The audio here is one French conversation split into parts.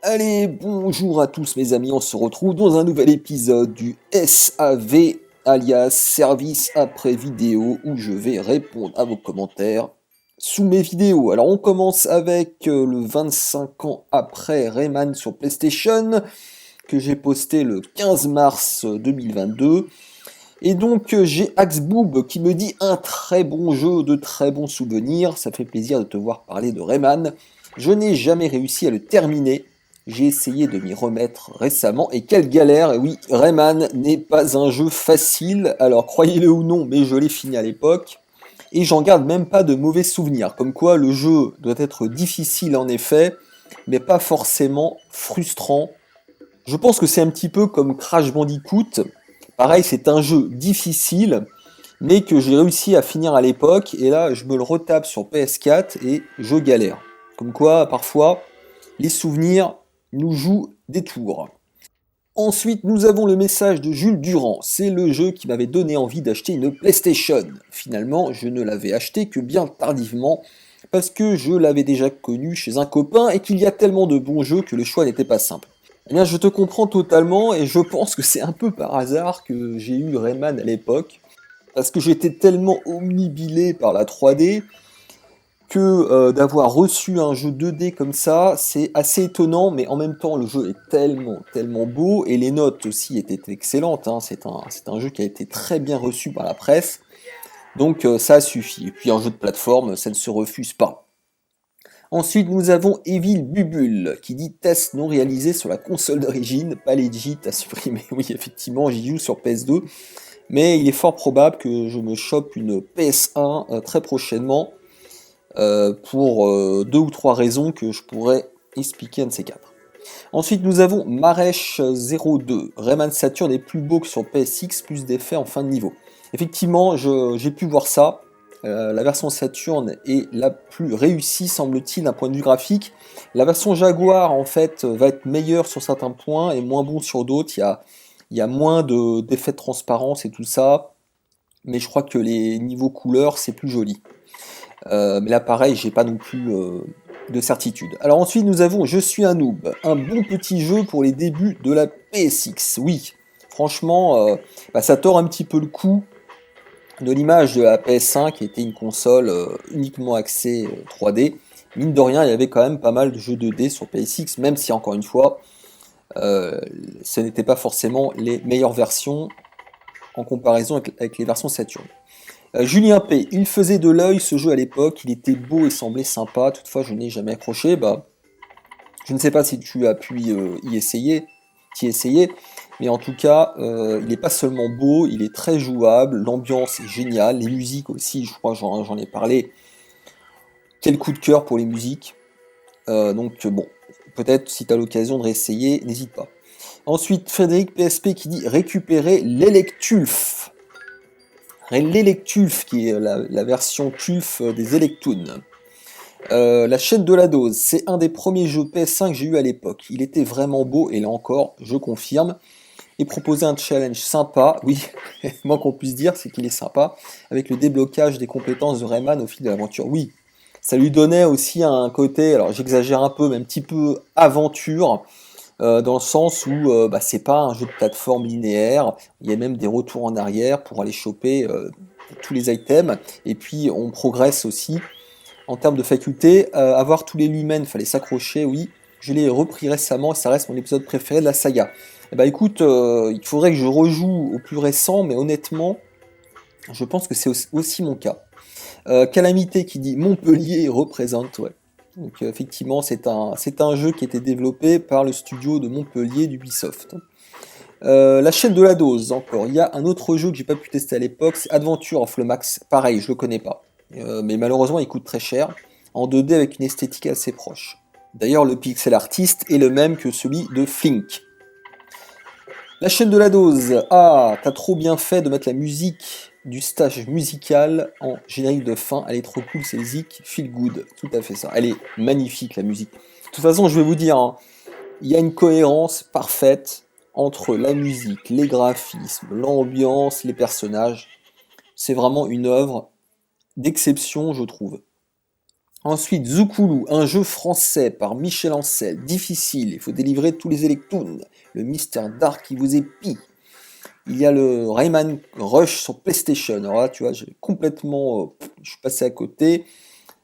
Allez, bonjour à tous mes amis, on se retrouve dans un nouvel épisode du SAV, alias Service après vidéo, où je vais répondre à vos commentaires sous mes vidéos. Alors on commence avec le 25 ans après Rayman sur PlayStation, que j'ai posté le 15 mars 2022. Et donc j'ai Axboob qui me dit un très bon jeu, de très bons souvenirs, ça fait plaisir de te voir parler de Rayman. Je n'ai jamais réussi à le terminer, j'ai essayé de m'y remettre récemment et quelle galère. Et oui, Rayman n'est pas un jeu facile, alors croyez-le ou non, mais je l'ai fini à l'époque. Et j'en garde même pas de mauvais souvenirs, comme quoi le jeu doit être difficile en effet, mais pas forcément frustrant. Je pense que c'est un petit peu comme Crash Bandicoot. Pareil, c'est un jeu difficile, mais que j'ai réussi à finir à l'époque, et là je me le retape sur PS4 et je galère. Comme quoi, parfois, les souvenirs nous jouent des tours. Ensuite, nous avons le message de Jules Durand. C'est le jeu qui m'avait donné envie d'acheter une PlayStation. Finalement, je ne l'avais acheté que bien tardivement, parce que je l'avais déjà connu chez un copain et qu'il y a tellement de bons jeux que le choix n'était pas simple. Eh bien, je te comprends totalement et je pense que c'est un peu par hasard que j'ai eu Rayman à l'époque, parce que j'étais tellement omnibilé par la 3D que d'avoir reçu un jeu 2D comme ça, c'est assez étonnant, mais en même temps, le jeu est tellement beau, et les notes aussi étaient excellentes, hein. C'est un jeu qui a été très bien reçu par la presse, donc ça suffit. Et puis un jeu de plateforme, ça ne se refuse pas. Ensuite, nous avons Evil Bubule, qui dit test non réalisé sur la console d'origine, pas legit à supprimer. Oui, effectivement, j'y joue sur PS2, mais il est fort probable que je me chope une PS1 très prochainement, pour deux ou trois raisons que je pourrais expliquer un de ces quatre. Ensuite, nous avons Maresh02. Rayman Saturn est plus beau que sur PSX, plus d'effets en fin de niveau. Effectivement, j'ai pu voir ça. La version Saturn est la plus réussie, semble-t-il, d'un point de vue graphique. La version Jaguar, en fait, va être meilleure sur certains points et moins bon sur d'autres. Il y a moins d'effets de transparence et tout ça. Mais je crois que les niveaux couleurs, c'est plus joli. Mais là, pareil, j'ai pas non plus de certitude. Alors ensuite, nous avons Je suis un noob, un bon petit jeu pour les débuts de la PSX. Oui, franchement, ça tord un petit peu le coup de l'image de la PS5, qui était une console uniquement axée 3D. Mine de rien, il y avait quand même pas mal de jeux 2D sur PSX, même si encore une fois, ce n'était pas forcément les meilleures versions en comparaison avec les versions Saturn. Julien P, il faisait de l'œil ce jeu à l'époque, il était beau et semblait sympa, toutefois je n'ai jamais accroché. Je ne sais pas si tu as pu t'y essayer, mais en tout cas, il n'est pas seulement beau, il est très jouable, l'ambiance est géniale, les musiques aussi, je crois j'en ai parlé. Quel coup de cœur pour les musiques. Donc bon, peut-être si tu as l'occasion de réessayer, n'hésite pas. Ensuite, Frédéric PSP qui dit récupérer l'Electulf. L'Electulf, qui est la version TUF des Electoons. La chaîne de la dose, c'est un des premiers jeux PS5 que j'ai eu à l'époque. Il était vraiment beau, et là encore, je confirme. Et proposait un challenge sympa, oui, moins qu'on puisse dire, c'est qu'il est sympa, avec le déblocage des compétences de Rayman au fil de l'aventure. Oui, ça lui donnait aussi un côté, alors j'exagère un peu, mais un petit peu aventure, dans le sens où c'est pas un jeu de plateforme linéaire, il y a même des retours en arrière pour aller choper tous les items, et puis on progresse aussi en termes de faculté. Avoir tous les lumens, fallait s'accrocher, oui, je l'ai repris récemment et ça reste mon épisode préféré de la saga. Eh ben écoute, il faudrait que je rejoue au plus récent, mais honnêtement, je pense que c'est aussi mon cas. Calamité qui dit Montpellier représente, ouais. Donc effectivement, c'est un jeu qui a été développé par le studio de Montpellier d'Ubisoft. La chaîne de la dose, encore. Il y a un autre jeu que j'ai pas pu tester à l'époque, c'est Adventure of le Max. Pareil, je le connais pas. Mais malheureusement, il coûte très cher. En 2D avec une esthétique assez proche. D'ailleurs, le pixel artiste est le même que celui de Flink. La chaîne de la dose. Ah, t'as trop bien fait de mettre la musique du stage musical en générique de fin. Elle est trop cool, c'est Zik Feel Good. Tout à fait ça. Elle est magnifique, la musique. De toute façon, je vais vous dire, hein, il y a une cohérence parfaite entre la musique, les graphismes, l'ambiance, les personnages. C'est vraiment une œuvre d'exception, je trouve. Ensuite, Zoukoulou, un jeu français par Michel Ancel, difficile, il faut délivrer tous les électoons, le mystère dark qui vous épie. Il y a le Rayman Rush sur PlayStation. Alors là, tu vois, j'ai complètement, je suis passé à côté.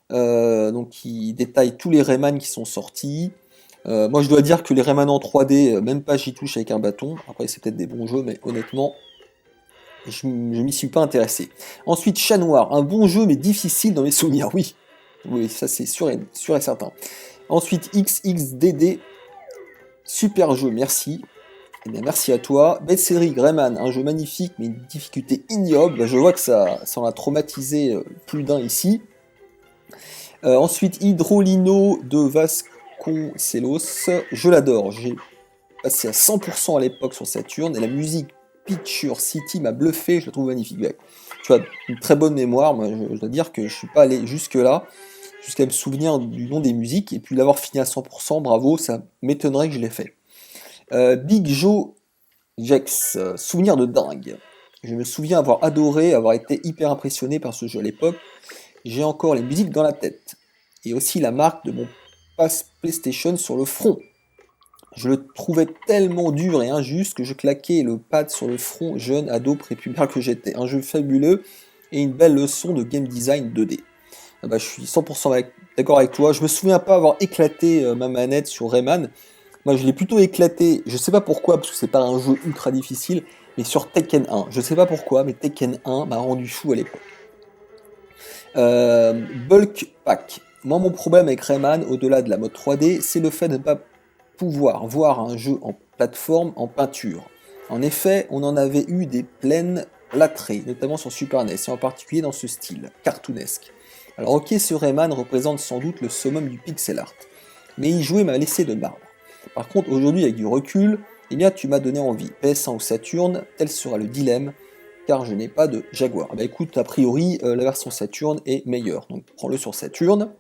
Donc, il détaille tous les Rayman qui sont sortis. Moi, je dois dire que les Rayman en 3D, même pas j'y touche avec un bâton. Après, c'est peut-être des bons jeux, mais honnêtement, je m'y suis pas intéressé. Ensuite, Chat Noir, un bon jeu, mais difficile dans mes souvenirs. Oui, oui, ça c'est sûr et certain. Ensuite, XXDD, super jeu, merci. Eh bien, merci à toi. Bête série, Rayman, un jeu magnifique, mais une difficulté ignoble. Je vois que ça en a traumatisé plus d'un ici. Ensuite, Hydrolino de Vasconcelos, je l'adore. J'ai passé à 100% à l'époque sur Saturn, et la musique Picture City m'a bluffé, je la trouve magnifique. Ouais. Tu as une très bonne mémoire, moi je dois dire que je suis pas allé jusque-là, jusqu'à me souvenir du nom des musiques, et puis l'avoir fini à 100%, bravo, ça m'étonnerait que je l'ai fait. Big Joe Jex, souvenir de dingue. Je me souviens avoir adoré, avoir été hyper impressionné par ce jeu à l'époque. J'ai encore les musiques dans la tête. Et aussi la marque de mon pass PlayStation sur le front. Je le trouvais tellement dur et injuste que je claquais le pad sur le front, jeune ado prépubère que j'étais. Un jeu fabuleux et une belle leçon de game design 2D. Ah bah, je suis 100% d'accord avec toi. Je me souviens pas avoir éclaté ma manette sur Rayman. Moi, je l'ai plutôt éclaté, je sais pas pourquoi, parce que c'est pas un jeu ultra difficile, mais sur Tekken 1. Je sais pas pourquoi, mais Tekken 1 m'a rendu fou à l'époque. Bulk Pack. Moi, mon problème avec Rayman, au-delà de la mode 3D, c'est le fait de ne pas pouvoir voir un jeu en plateforme en peinture. En effet, on en avait eu des plaines plâtrées, notamment sur Super NES, et en particulier dans ce style, cartoonesque. Alors ok, ce Rayman représente sans doute le summum du pixel art, mais y jouer m'a laissé de marbre. Par contre, aujourd'hui, avec du recul, eh bien, tu m'as donné envie. PS1 ou Saturn, tel sera le dilemme, car je n'ai pas de Jaguar. Bah écoute, a priori, la version Saturn est meilleure, donc prends-le sur Saturn.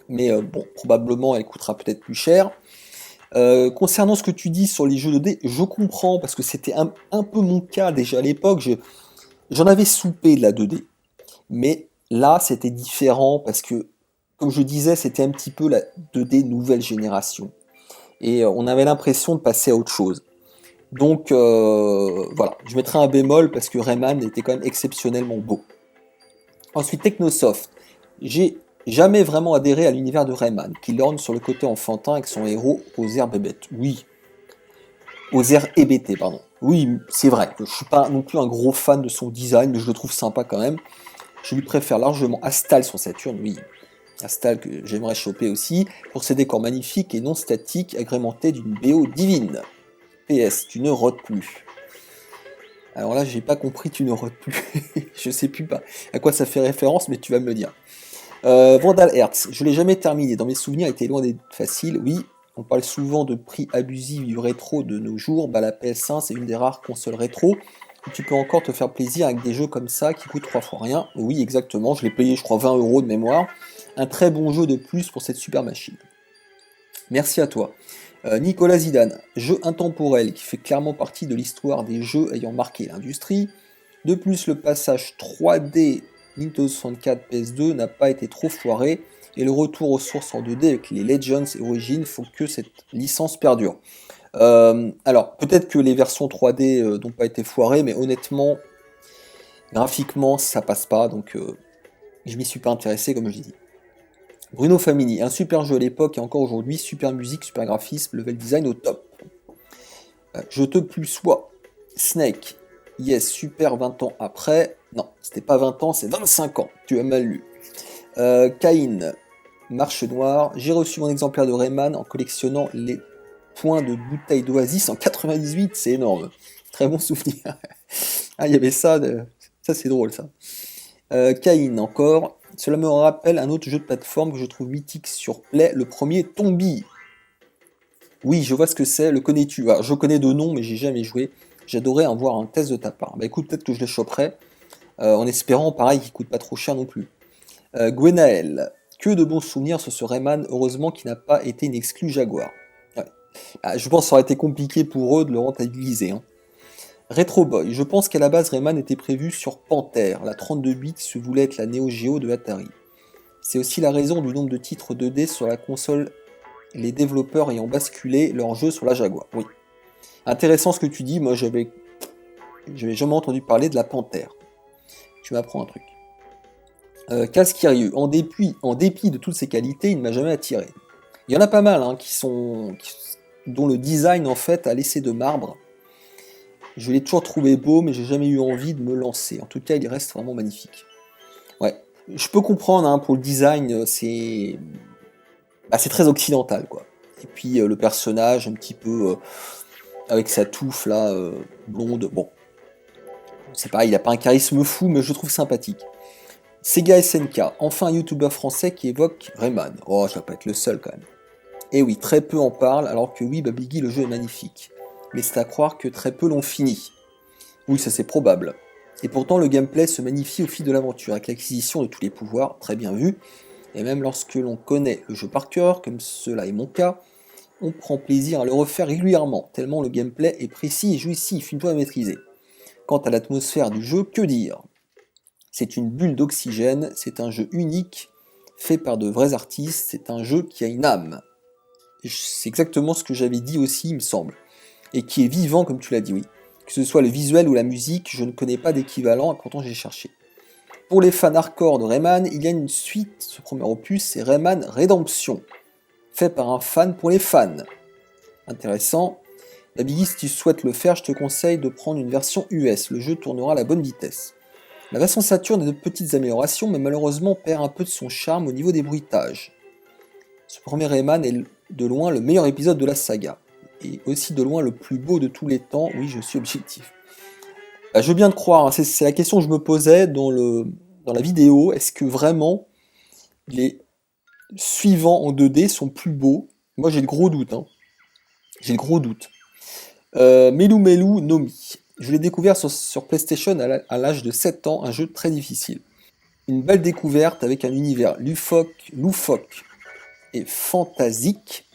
Mais bon, probablement, elle coûtera peut-être plus cher. Concernant ce que tu dis sur les jeux 2D, je comprends, parce que c'était un peu mon cas déjà à l'époque, j'en avais soupé de la 2D. Mais là, c'était différent, parce que, comme je disais, c'était un petit peu la 2D nouvelle génération. Et on avait l'impression de passer à autre chose. Donc voilà, je mettrai un bémol parce que Rayman était quand même exceptionnellement beau. Ensuite, Technosoft. J'ai jamais vraiment adhéré à l'univers de Rayman, qui lorne sur le côté enfantin avec son héros aux airs bébêtes. Oui, aux airs hébétés, pardon. Oui, c'est vrai, je suis pas non plus un gros fan de son design, mais je le trouve sympa quand même. Je lui préfère largement Astal sur Saturn, oui. Astal que j'aimerais choper aussi, pour ses décors magnifiques et non statiques, agrémentés d'une BO divine. PS, tu ne rotes plus. Alors là, j'ai pas compris, tu ne rotes plus. Je sais plus pas à quoi ça fait référence, mais tu vas me le dire. Vandal Hearts, je l'ai jamais terminé. Dans mes souvenirs, il était loin d'être facile. Oui, on parle souvent de prix abusifs du rétro de nos jours. Bah, la PS1, c'est une des rares consoles rétro où tu peux encore te faire plaisir avec des jeux comme ça qui coûtent 3 fois rien. Oui, exactement. Je l'ai payé, je crois, 20 € de mémoire. Un très bon jeu de plus pour cette super machine. Merci à toi. Nicolas Zidane, jeu intemporel qui fait clairement partie de l'histoire des jeux ayant marqué l'industrie. De plus, le passage 3D Nintendo 64 PS2 n'a pas été trop foiré, et le retour aux sources en 2D avec les Legends et Origins font que cette licence perdure. Alors, peut-être que les versions 3D n'ont pas été foirées, mais honnêtement, graphiquement, ça passe pas, donc je m'y suis pas intéressé, comme je l'ai dit. Bruno Famini, un super jeu à l'époque et encore aujourd'hui, super musique, super graphisme, level design au top. Je te plus sois. Snake, yes, super 20 ans après. Non, c'était pas 20 ans, c'est 25 ans, tu as mal lu. Caïn, Marche Noire, j'ai reçu mon exemplaire de Rayman en collectionnant les points de bouteille d'Oasis en 98, c'est énorme. Très bon souvenir. Ah, il y avait ça, ça c'est drôle ça. Caïn encore, cela me rappelle un autre jeu de plateforme que je trouve mythique sur Play, le premier Tombi. Oui, je vois ce que c'est, le connais-tu? Alors, je connais de nom, mais j'ai jamais joué. J'adorais en voir un test de ta part. Bah écoute, peut-être que je le choperai, en espérant, pareil, qu'il coûte pas trop cher non plus. Gwenaël, que de bons souvenirs sur ce Rayman, heureusement qu'il n'a pas été une exclue Jaguar. Ouais. Ah, je pense que ça aurait été compliqué pour eux de le rentabiliser. Hein. Retro Boy, je pense qu'à la base Rayman était prévu sur Panther, la 32 bits qui se voulait être la Neo Geo de Atari. C'est aussi la raison du nombre de titres 2D sur la console, les développeurs ayant basculé leurs jeux sur la Jaguar. Oui. Intéressant ce que tu dis, moi j'avais jamais entendu parler de la Panthère. Tu m'apprends un truc. Casquirieux, en dépit de toutes ses qualités, il ne m'a jamais attiré. Il y en a pas mal dont le design en fait a laissé de marbre. Je l'ai toujours trouvé beau, mais j'ai jamais eu envie de me lancer. En tout cas, il reste vraiment magnifique. Ouais, je peux comprendre, hein, pour le design, c'est très occidental, quoi. Et puis le personnage, un petit peu avec sa touffe là, blonde, bon. C'est pareil, il n'a pas un charisme fou, mais je le trouve sympathique. Sega SNK, enfin un youtubeur français qui évoque Rayman. Oh, ça va pas être le seul quand même. Et oui, très peu en parlent, alors que oui, Babigui, le jeu est magnifique. Mais c'est à croire que très peu l'ont fini. Oui, ça c'est probable. Et pourtant, le gameplay se magnifie au fil de l'aventure, avec l'acquisition de tous les pouvoirs, très bien vu. Et même lorsque l'on connaît le jeu par cœur, comme cela est mon cas, on prend plaisir à le refaire régulièrement, tellement le gameplay est précis et jouissif, une fois maîtrisé. Quant à l'atmosphère du jeu, que dire ? C'est une bulle d'oxygène, c'est un jeu unique, fait par de vrais artistes, c'est un jeu qui a une âme. C'est exactement ce que j'avais dit aussi, il me semble. Et qui est vivant, comme tu l'as dit, oui. Que ce soit le visuel ou la musique, je ne connais pas d'équivalent, et pourtant j'ai cherché. Pour les fans hardcore de Rayman, il y a une suite, ce premier opus, c'est Rayman Redemption, fait par un fan pour les fans. Intéressant. Babigui, si tu souhaites le faire, je te conseille de prendre une version US, le jeu tournera à la bonne vitesse. La version Saturn a de petites améliorations, mais malheureusement perd un peu de son charme au niveau des bruitages. Ce premier Rayman est de loin le meilleur épisode de la saga, et aussi de loin le plus beau de tous les temps, oui je suis objectif. Je veux bien te croire, hein, c'est la question que je me posais dans la vidéo, est-ce que vraiment les suivants en 2D sont plus beaux ? Moi j'ai le gros doute, hein. J'ai le gros doute. Melou Melou Nomi. Je l'ai découvert sur PlayStation à l'âge de 7 ans, un jeu très difficile. Une belle découverte avec un univers loufoque et fantastique.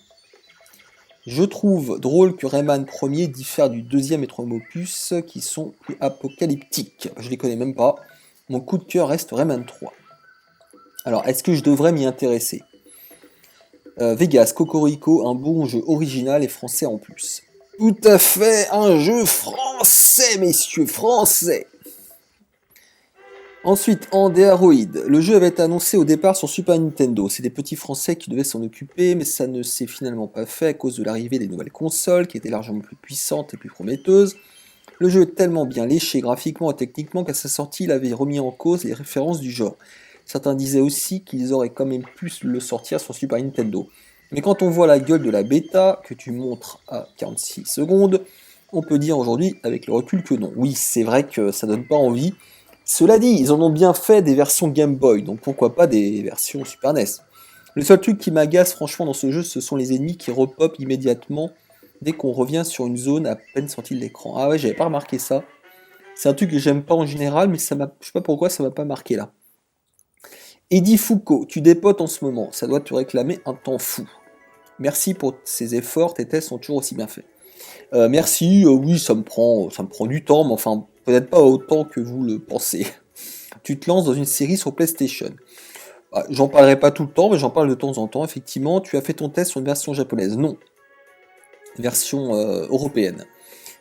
Je trouve drôle que Rayman 1er diffère du deuxième et troisième opus qui sont plus apocalyptiques. Je les connais même pas. Mon coup de cœur reste Rayman 3. Alors, est-ce que je devrais m'y intéresser ? Vegas, Cocorico, un bon jeu original et français en plus. Tout à fait, un jeu français, messieurs, français. Ensuite, Android. Le jeu avait été annoncé au départ sur Super Nintendo. C'est des petits français qui devaient s'en occuper, mais ça ne s'est finalement pas fait à cause de l'arrivée des nouvelles consoles, qui étaient largement plus puissantes et plus prometteuses. Le jeu est tellement bien léché graphiquement et techniquement qu'à sa sortie, il avait remis en cause les références du genre. Certains disaient aussi qu'ils auraient quand même pu le sortir sur Super Nintendo. Mais quand on voit la gueule de la bêta, que tu montres à 46 secondes, on peut dire aujourd'hui, avec le recul, que non. Oui, c'est vrai que ça donne pas envie. Cela dit, ils en ont bien fait des versions Game Boy, donc pourquoi pas des versions Super NES. Le seul truc qui m'agace franchement dans ce jeu, ce sont les ennemis qui repopent immédiatement dès qu'on revient sur une zone à peine sortie de l'écran. Ah ouais, j'avais pas remarqué ça. C'est un truc que j'aime pas en général, mais je sais pas pourquoi ça m'a pas marqué là. Eddie Foucault, tu dépotes en ce moment, ça doit te réclamer un temps fou. Merci pour ces efforts, tes tests sont toujours aussi bien faits. Merci, oui, ça me prend du temps, mais enfin, peut-être pas autant que vous le pensez. Tu te lances dans une série sur PlayStation. J'en parlerai pas tout le temps, mais j'en parle de temps en temps, effectivement. Tu as fait ton test sur une version japonaise. Non. Version européenne.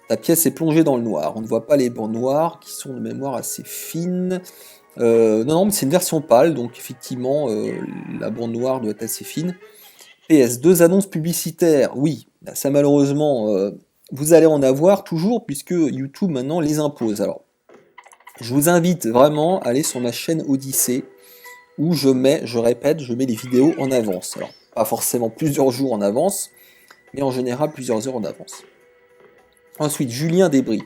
Ta pièce est plongée dans le noir. On ne voit pas les bancs noirs, qui sont de mémoire assez fines. Non, mais c'est une version pâle, donc effectivement, la bande noire doit être assez fine. PS, 2 annonces publicitaires, oui, ça malheureusement, vous allez en avoir toujours, puisque YouTube maintenant les impose. Alors, je vous invite vraiment à aller sur ma chaîne Odyssée, où je mets les vidéos en avance. Alors, pas forcément plusieurs jours en avance, mais en général plusieurs heures en avance. Ensuite, Julien Desbris.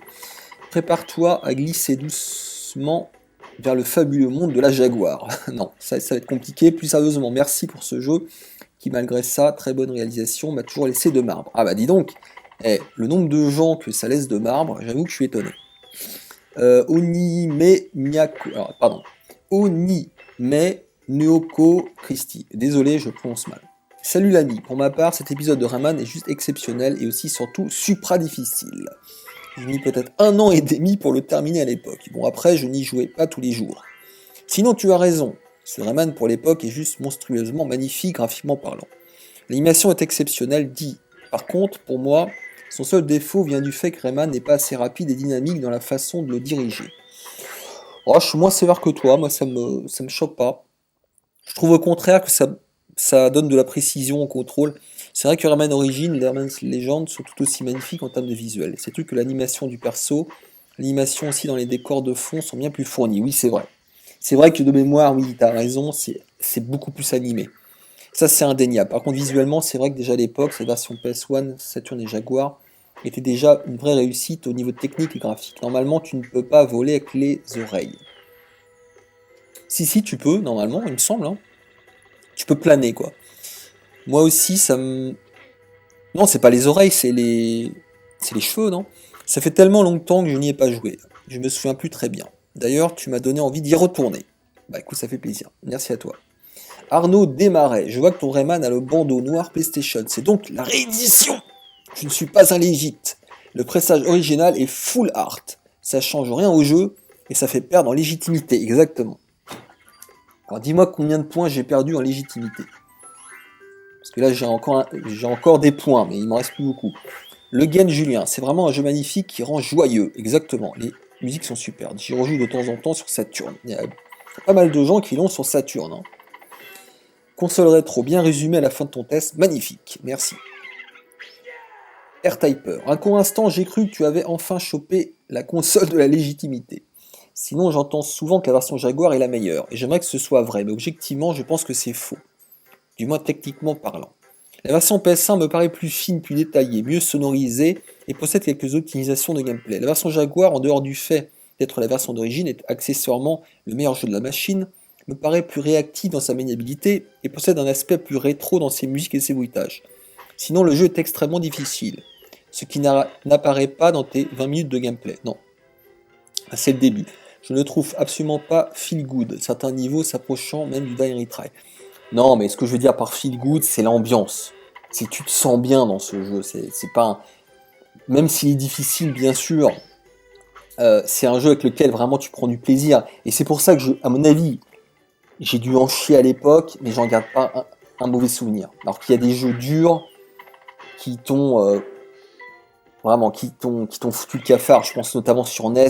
Prépare-toi à glisser doucement vers le fabuleux monde de la Jaguar. Non, ça va être compliqué. Plus sérieusement, merci pour ce jeu qui, malgré ça, très bonne réalisation, m'a toujours laissé de marbre. Ah bah dis donc, le nombre de gens que ça laisse de marbre, j'avoue que je suis étonné. Onime Nyoko Christie. Désolé, je prononce mal. Salut l'ami, pour ma part, cet épisode de Rayman est juste exceptionnel et aussi surtout supra difficile. J'ai mis peut-être 1 an et demi pour le terminer à l'époque. Bon après, je n'y jouais pas tous les jours. Sinon tu as raison, Ce Rayman pour l'époque est juste monstrueusement magnifique graphiquement parlant. L'animation est exceptionnelle, dit. Par contre, pour moi, son seul défaut vient du fait que Rayman n'est pas assez rapide et dynamique dans la façon de le diriger. Oh, je suis moins sévère que toi, moi ça me choque pas. Je trouve au contraire que ça donne de la précision au contrôle. C'est vrai que Rayman Origins et Rayman's Legend sont tout aussi magnifiques en termes de visuel. C'est tout que l'animation du perso, l'animation aussi dans les décors de fond sont bien plus fournies. Oui, c'est vrai. C'est vrai que de mémoire, oui, t'as raison, c'est beaucoup plus animé. Ça, c'est indéniable. Par contre, visuellement, c'est vrai que déjà à l'époque, cette version PS1, Saturn et Jaguar, était déjà une vraie réussite au niveau technique et graphique. Normalement, tu ne peux pas voler avec les oreilles. Si, tu peux, normalement, il me semble. Hein. Tu peux planer, quoi. Moi aussi, ça me... Non, c'est pas les oreilles, c'est les cheveux, non? Ça fait tellement longtemps que je n'y ai pas joué. Je me souviens plus très bien. D'ailleurs, tu m'as donné envie d'y retourner. Bah écoute, ça fait plaisir. Merci à toi. Arnaud Desmarais, je vois que ton Rayman a le bandeau noir PlayStation. C'est donc la réédition. Je ne suis pas un légite. Le pressage original est full art. Ça change rien au jeu et ça fait perdre en légitimité. Exactement. Alors dis-moi combien de points j'ai perdu en légitimité. Parce que là j'ai encore des points, mais il m'en reste plus beaucoup. Le Gain Julien, c'est vraiment un jeu magnifique qui rend joyeux. Exactement. Les musiques sont superbes. J'y rejoue de temps en temps sur Saturn. Il y a pas mal de gens qui l'ont sur Saturn. Hein. Console rétro bien résumé à la fin de ton test. Magnifique. Merci. R-Typer. Un court instant, j'ai cru que tu avais enfin chopé la console de la légitimité. Sinon, j'entends souvent que la version Jaguar est la meilleure, et j'aimerais que ce soit vrai, mais objectivement, je pense que c'est faux. Du moins techniquement parlant. La version PS1 me paraît plus fine, plus détaillée, mieux sonorisée, et possède quelques optimisations de gameplay. La version Jaguar, en dehors du fait d'être la version d'origine, est accessoirement le meilleur jeu de la machine, me paraît plus réactive dans sa maniabilité, et possède un aspect plus rétro dans ses musiques et ses bruitages. Sinon, le jeu est extrêmement difficile, ce qui n'apparaît pas dans tes 20 minutes de gameplay. Non, c'est le début. Je ne trouve absolument pas feel good, certains niveaux s'approchant même du Die Retry. Non, mais ce que je veux dire par feel good, c'est l'ambiance. C'est que tu te sens bien dans ce jeu. C'est pas un... Même s'il est difficile, bien sûr, c'est un jeu avec lequel vraiment tu prends du plaisir. Et c'est pour ça que, à mon avis, j'ai dû en chier à l'époque, mais j'en garde pas un mauvais souvenir. Alors qu'il y a des jeux durs qui t'ont vraiment qui t'ont foutu le cafard. Je pense notamment sur NES.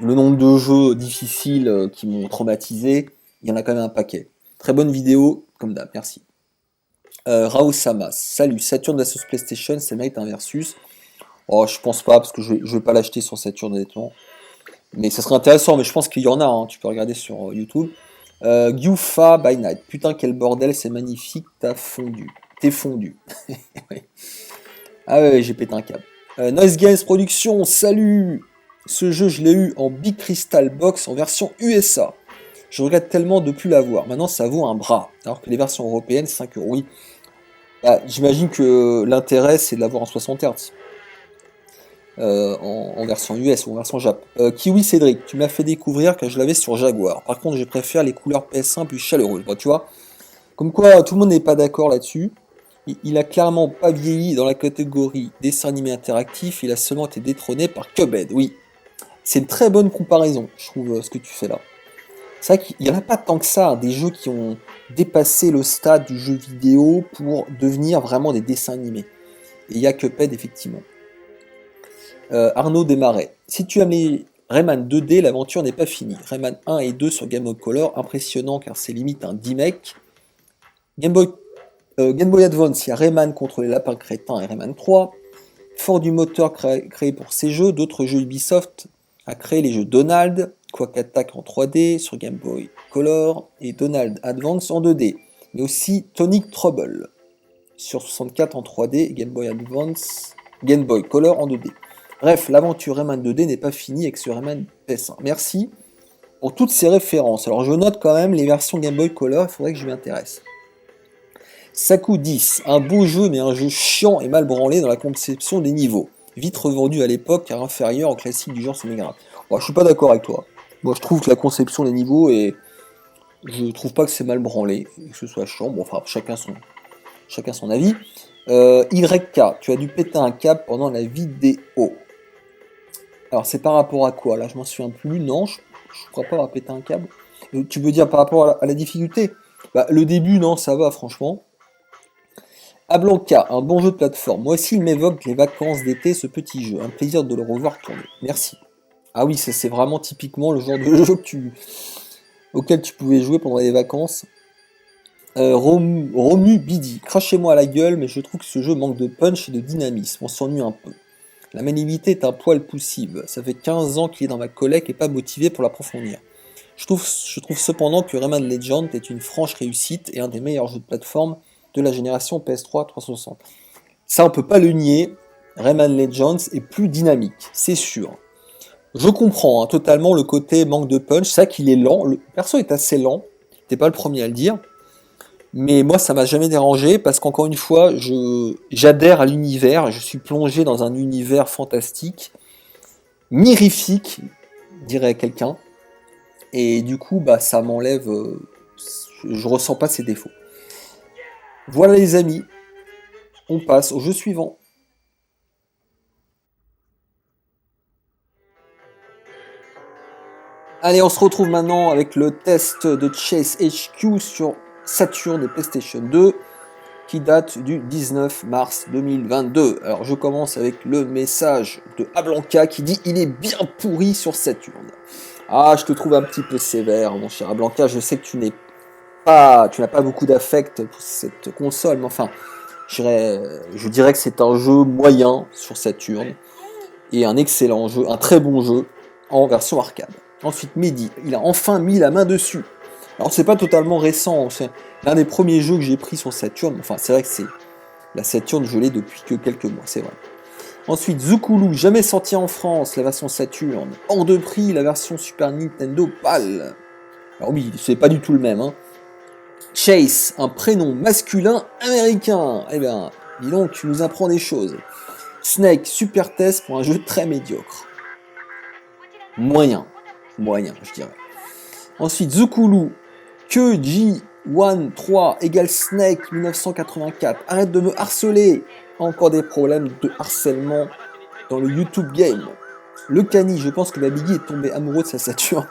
Le nombre de jeux difficiles qui m'ont traumatisé, il y en a quand même un paquet. Très bonne vidéo, comme d'hab, merci. Rao Sama, salut, Saturn vs PlayStation, ça mérite un versus. Oh, je pense pas, parce que je vais pas l'acheter sur Saturn honnêtement. Mais ça serait intéressant, mais je pense qu'il y en a, hein, tu peux regarder sur YouTube. Gyufa by Night, putain quel bordel, c'est magnifique, t'es fondu. Ouais. Ah ouais, j'ai pété un câble. Noise Games Productions, salut. Ce jeu, je l'ai eu en Big Crystal Box en version USA. Je regrette tellement de ne plus l'avoir. Maintenant, ça vaut un bras. Alors que les versions européennes, 5 euros. Oui. Bah, j'imagine que l'intérêt, c'est de l'avoir en 60 Hz. En version US ou en version Jap. Kiwi Cédric, tu m'as fait découvrir que je l'avais sur Jaguar. Par contre, je préfère les couleurs PS1 plus chaleureuses. Bon, tu vois, comme quoi tout le monde n'est pas d'accord là-dessus. Il a clairement pas vieilli dans la catégorie dessin animé interactif. Il a seulement été détrôné par Cuphead. Oui, c'est une très bonne comparaison, je trouve, ce que tu fais là. C'est vrai qu'il n'y en a pas tant que ça, hein, des jeux qui ont dépassé le stade du jeu vidéo pour devenir vraiment des dessins animés. Et il y a Cuphead, effectivement. Arnaud Desmarais. Si tu aimes les Rayman 2D, l'aventure n'est pas finie. Rayman 1 et 2 sur Game Boy Color, impressionnant car c'est limite un remake. Game Boy Advance, il y a Rayman contre les lapins crétins et Rayman 3. Fort du moteur créé pour ces jeux, d'autres jeux Ubisoft a créé les jeux Donald, Quack Attack en 3D sur Game Boy Color et Donald Advance en 2D, mais aussi Tonic Trouble sur 64 en 3D et Game Boy Color en 2D. Bref, l'aventure Rayman 2D n'est pas finie avec ce Rayman PS1. Merci pour toutes ces références. Alors je note quand même les versions Game Boy Color, il faudrait que je m'y intéresse. Saku 10, un beau jeu mais un jeu chiant et mal branlé dans la conception des niveaux. Vite revendu à l'époque car inférieur au classique du genre Semi Grave. Bon, je suis pas d'accord avec toi. Moi je trouve que la conception des niveaux est... Je trouve pas que c'est mal branlé, que ce soit chiant. Bon, enfin, chacun son avis. YK, tu as dû péter un câble pendant la vidéo. Alors c'est par rapport à quoi? Là je m'en souviens plus, non, je crois pas avoir pété un câble. Tu veux dire par rapport à la difficulté? Bah, le début, non, ça va, franchement. Ablanca, un bon jeu de plateforme. Moi aussi, il m'évoque les vacances d'été, ce petit jeu. Un plaisir de le revoir tourner. Merci. Ah oui, c'est vraiment typiquement le genre de jeu auquel tu pouvais jouer pendant les vacances. Romu Bidi, crachez-moi à la gueule, mais je trouve que ce jeu manque de punch et de dynamisme. On s'ennuie un peu. La maniabilité est un poil poussive. Ça fait 15 ans qu'il est dans ma collecte et pas motivé pour l'approfondir. Je trouve cependant que Rayman Legend est une franche réussite et un des meilleurs jeux de plateforme de la génération PS3 360. Ça, on peut pas le nier. Rayman Legends est plus dynamique, c'est sûr. Je comprends totalement le côté manque de punch. C'est vrai qu'il est lent. Le perso est assez lent. T'es pas le premier à le dire. Mais moi, ça m'a jamais dérangé parce qu'encore une fois, j'adhère à l'univers. Je suis plongé dans un univers fantastique, mirifique, dirait quelqu'un. Et du coup, bah, ça m'enlève. Je ressens pas ses défauts. Voilà les amis, on passe au jeu suivant. Allez, on se retrouve maintenant avec le test de Chase HQ sur Saturn et PlayStation 2 qui date du 19 mars 2022. Alors je commence avec le message de Ablanca qui dit « Il est bien pourri sur Saturn ». Ah, je te trouve un petit peu sévère, mon cher Ablanca, je sais que tu n'as pas beaucoup d'affect pour cette console, mais enfin, je dirais que c'est un jeu moyen sur Saturn et un excellent jeu, un très bon jeu en version arcade. Ensuite, Mehdi, il a enfin mis la main dessus. Alors, c'est pas totalement récent, c'est l'un des premiers jeux que j'ai pris sur Saturn. Enfin, c'est vrai que c'est la Saturn, je l'ai depuis que quelques mois, c'est vrai. Ensuite, Zukulu, jamais sorti en France, la version Saturn. Hors de prix, la version Super Nintendo PAL. Alors oui, c'est pas du tout le même, hein. Chase, un prénom masculin américain. Eh bien, dis donc, tu nous apprends des choses. Snake, super test pour un jeu très médiocre. Moyen, je dirais. Ensuite, Zukulu, que J13 égale Snake 1984. Arrête de me harceler. Encore des problèmes de harcèlement dans le YouTube game. Le Cani, je pense que Babigui est tombé amoureux de sa Saturn.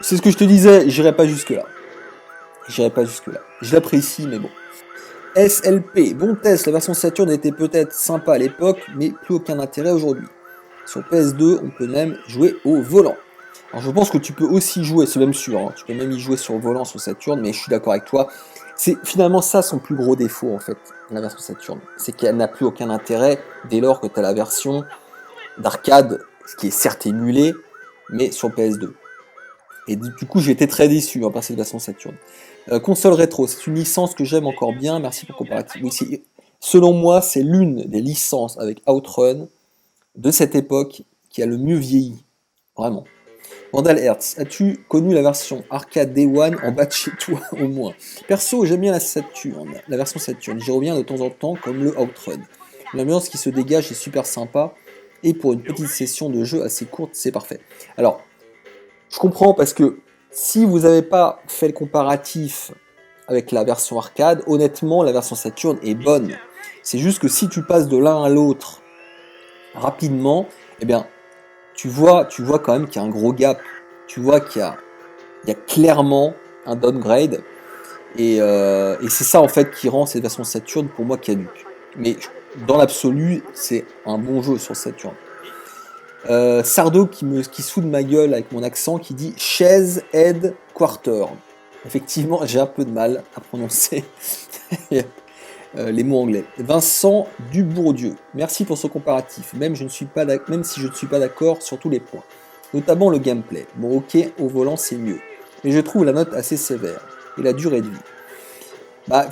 C'est ce que je te disais, j'irai pas jusque-là. Je l'apprécie, mais bon. SLP, bon test, la version Saturn était peut-être sympa à l'époque, mais plus aucun intérêt aujourd'hui. Sur PS2, on peut même jouer au volant. Alors je pense que tu peux aussi jouer, c'est même sûr, hein, tu peux même y jouer sur le volant sur Saturn, mais je suis d'accord avec toi. C'est finalement ça son plus gros défaut en fait, la version Saturn. C'est qu'elle n'a plus aucun intérêt dès lors que tu as la version d'arcade, ce qui est certes émulé, mais sur PS2. Et du coup, j'ai été très déçu par cette version Saturn. Console rétro, c'est une licence que j'aime encore bien, merci pour le comparatif. Oui, selon moi, c'est l'une des licences avec Outrun de cette époque qui a le mieux vieilli. Vraiment. Vandal Hertz, as-tu connu la version arcade Day One en bas de chez toi au moins? Perso, j'aime bien la version Saturn. J'y reviens de temps en temps comme le Outrun. L'ambiance qui se dégage est super sympa et pour une petite session de jeu assez courte, c'est parfait. Alors, je comprends parce que si vous n'avez pas fait le comparatif avec la version arcade, honnêtement, la version Saturn est bonne. C'est juste que si tu passes de l'un à l'autre rapidement, eh bien, tu vois quand même qu'il y a un gros gap. Tu vois qu'il y a clairement un downgrade. Et c'est ça, en fait, qui rend cette version Saturn, pour moi, caduque. Mais dans l'absolu, c'est un bon jeu sur Saturn. Sardo qui se fout de ma gueule avec mon accent, qui dit chaise, head, quarter. Effectivement, j'ai un peu de mal à prononcer les mots anglais. Vincent Dubourdieu, merci pour ce comparatif, même si je ne suis pas d'accord sur tous les points, notamment le gameplay. Bon ok, au volant c'est mieux, mais je trouve la note assez sévère, et la durée de vie.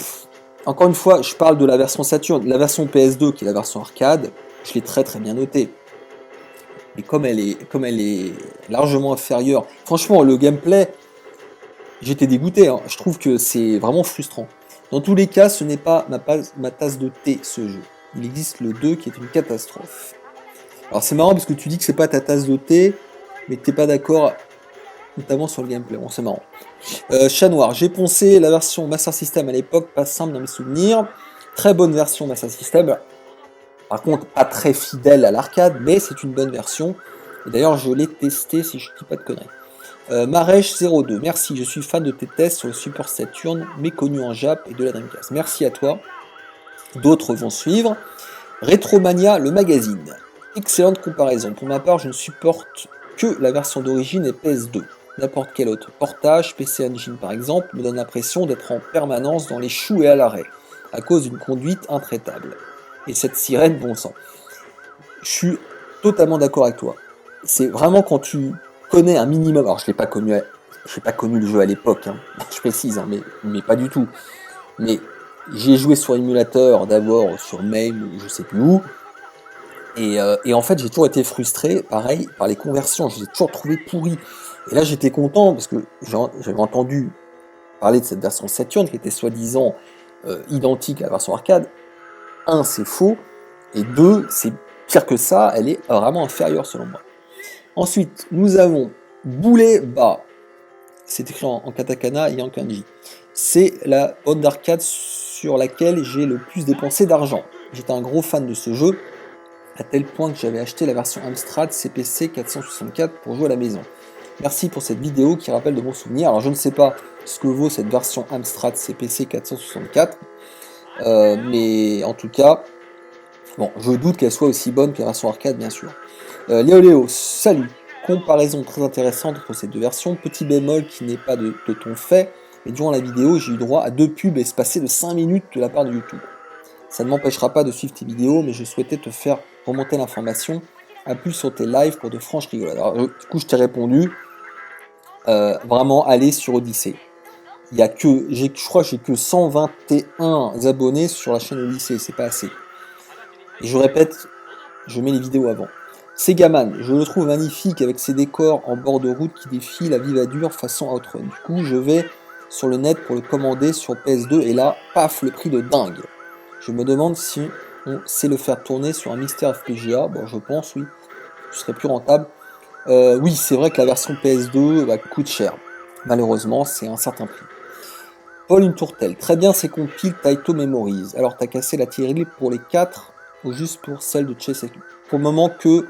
Encore une fois, je parle de la version Saturn, la version PS2 qui est la version arcade, je l'ai très très bien notée. Et comme elle est largement inférieure, franchement le gameplay, j'étais dégoûté, hein. Je trouve que c'est vraiment frustrant. Dans tous les cas, ce n'est pas ma tasse de thé, ce jeu. Il existe le 2 qui est une catastrophe. Alors c'est marrant parce que tu dis que c'est pas ta tasse de thé, mais que t'es pas d'accord, notamment sur le gameplay. Bon, c'est marrant. Chat Noir, j'ai poncé la version Master System à l'époque, pas simple dans mes souvenirs. Très bonne version Master System. Par contre, pas très fidèle à l'arcade, mais c'est une bonne version. Et d'ailleurs, je l'ai testé si je dis pas de conneries. Marèche02, merci, je suis fan de tes tests sur le support Saturn, méconnu en Jap et de la Dreamcast. Merci à toi. D'autres vont suivre. Retromania, le magazine. Excellente comparaison. Pour ma part, je ne supporte que la version d'origine et PS2. N'importe quel autre portage, PC Engine par exemple, me donne l'impression d'être en permanence dans les choux et à l'arrêt, à cause d'une conduite intraitable. Et cette sirène, bon sang. Je suis totalement d'accord avec toi. C'est vraiment quand tu connais un minimum. Alors, je n'ai pas connu le jeu à l'époque, hein, je précise, hein, mais pas du tout. Mais j'ai joué sur émulateur, d'abord sur MAME ou je sais plus où. Et en fait, j'ai toujours été frustré, pareil, par les conversions. Je les ai toujours trouvées pourries. Et là, j'étais content parce que j'avais entendu parler de cette version Saturn qui était soi-disant identique à la version arcade. Un, c'est faux. Et deux, c'est pire que ça, elle est vraiment inférieure selon moi. Ensuite, nous avons Boulet Ba. C'est écrit en katakana et en kanji. C'est la borne d'arcade sur laquelle j'ai le plus dépensé d'argent. J'étais un gros fan de ce jeu, à tel point que j'avais acheté la version Amstrad CPC 464 pour jouer à la maison. Merci pour cette vidéo qui rappelle de bons souvenirs. Alors je ne sais pas ce que vaut cette version Amstrad CPC 464, mais en tout cas, bon, je doute qu'elle soit aussi bonne que la version arcade, bien sûr. Léo, salut. Comparaison très intéressante entre ces deux versions. Petit bémol qui n'est pas de ton fait, mais durant la vidéo, j'ai eu droit à 2 pubs espacées de 5 minutes de la part de YouTube. Ça ne m'empêchera pas de suivre tes vidéos, mais je souhaitais te faire remonter l'information. À plus sur tes lives pour de franches rigolades. Alors, du coup, je t'ai répondu. Vraiment, allez sur Odyssée. Je crois que j'ai que 121 abonnés sur la chaîne Odyssée, c'est pas assez. Et je répète, je mets les vidéos avant. Segaman, je le trouve magnifique avec ses décors en bord de route qui défilent à vive allure façon Outrun. Du coup, je vais sur le net pour le commander sur PS2 et là, paf, le prix de dingue. Je me demande si on sait le faire tourner sur un Mister FPGA. Bon, je pense, oui. Ce serait plus rentable. Oui, c'est vrai que la version PS2 coûte cher. Malheureusement, c'est un certain prix. Paul une tourtelle. Très bien ces compiles Taito Memories. Alors, t'as cassé la tirelire pour les 4 ou juste pour celle de Chess. Pour le moment que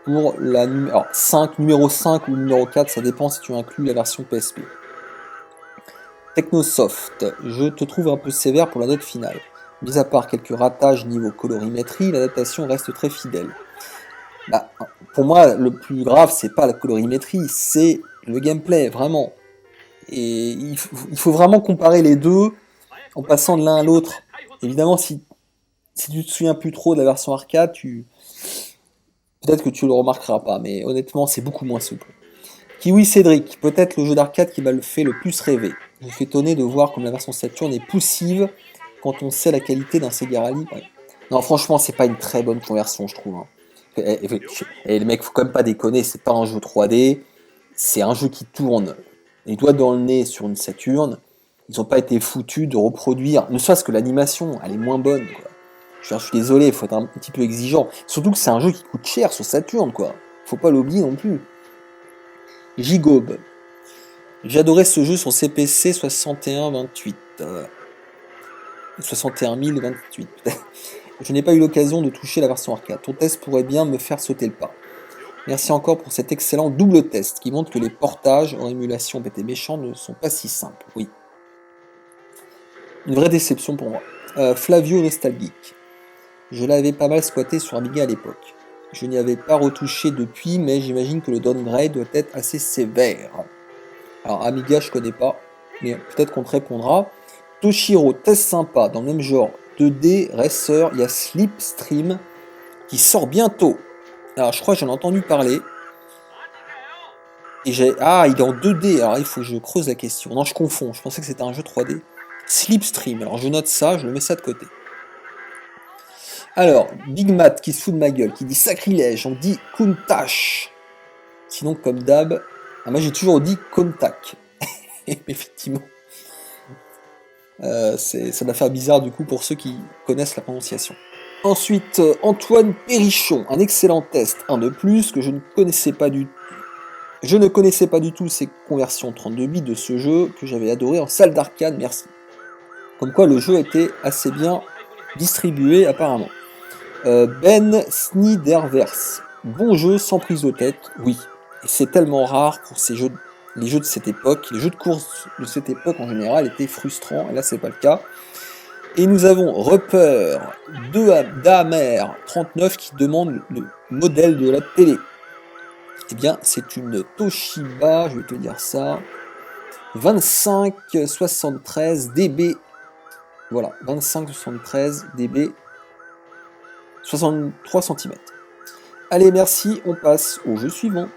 pour la numéro 5 ou numéro 4, ça dépend si tu inclus la version PSP. Technosoft, je te trouve un peu sévère pour la note finale. Mis à part quelques ratages niveau colorimétrie, l'adaptation reste très fidèle. Pour moi, le plus grave, c'est pas la colorimétrie, c'est le gameplay, vraiment. Et il faut vraiment comparer les deux en passant de l'un à l'autre. Évidemment, si tu te souviens plus trop de la version arcade, peut-être que tu le remarqueras pas, mais honnêtement, c'est beaucoup moins souple. Kiwi Cédric, peut-être le jeu d'arcade qui m'a fait le plus rêver. Je suis étonné de voir comme la version Saturn est poussive quand on sait la qualité d'un Sega Rally. Ouais. Non, franchement, c'est pas une très bonne conversion, je trouve. Hein. Et les mecs, faut quand même pas déconner, c'est pas un jeu 3D, c'est un jeu qui tourne les doigts dans le nez sur une Saturn. Ils ont pas été foutus de reproduire, ne serait-ce que l'animation, elle est moins bonne, quoi. Je suis désolé, il faut être un petit peu exigeant. Surtout que c'est un jeu qui coûte cher sur Saturn, quoi. Faut pas l'oublier non plus. Gigob. J'ai adoré ce jeu sur CPC 6128. 61028. Je n'ai pas eu l'occasion de toucher la version arcade. Ton test pourrait bien me faire sauter le pas. Merci encore pour cet excellent double test qui montre que les portages en émulation PT méchant ne sont pas si simples. Oui. Une vraie déception pour moi. Flavio Nostalgique. Je l'avais pas mal squatté sur Amiga à l'époque. Je n'y avais pas retouché depuis, mais j'imagine que le downgrade doit être assez sévère. Alors Amiga, je connais pas, mais peut-être qu'on te répondra. Toshiro, test sympa, dans le même genre. 2D, Racer, il y a Slipstream qui sort bientôt. Alors je crois que j'en ai entendu parler. Et il est en 2D, alors il faut que je creuse la question. Non, je confonds, je pensais que c'était un jeu 3D. Slipstream, alors je note ça, je le mets ça de côté. Alors, Big Matt qui se fout de ma gueule, qui dit sacrilège, on dit Kuntash. Sinon, comme d'hab, moi j'ai toujours dit Contact. Effectivement. Ça doit faire bizarre du coup pour ceux qui connaissent la prononciation. Ensuite, Antoine Perrichon, un excellent test, un de plus, que je ne connaissais pas du tout. Je ne connaissais pas du tout ces conversions 32 bits de ce jeu que j'avais adoré en salle d'arcade, merci. Comme quoi le jeu était assez bien distribué apparemment. Ben Sniderverse. Bon jeu sans prise de tête, oui. Et c'est tellement rare pour ces jeux les jeux de cette époque, les jeux de course de cette époque en général étaient frustrants, et là c'est pas le cas. Et nous avons Rupert Damer 39 qui demande le modèle de la télé. Eh bien, c'est une Toshiba, je vais te dire ça, 2573 dB. Voilà, 2573 dB, 63 cm. Allez, merci, on passe au jeu suivant.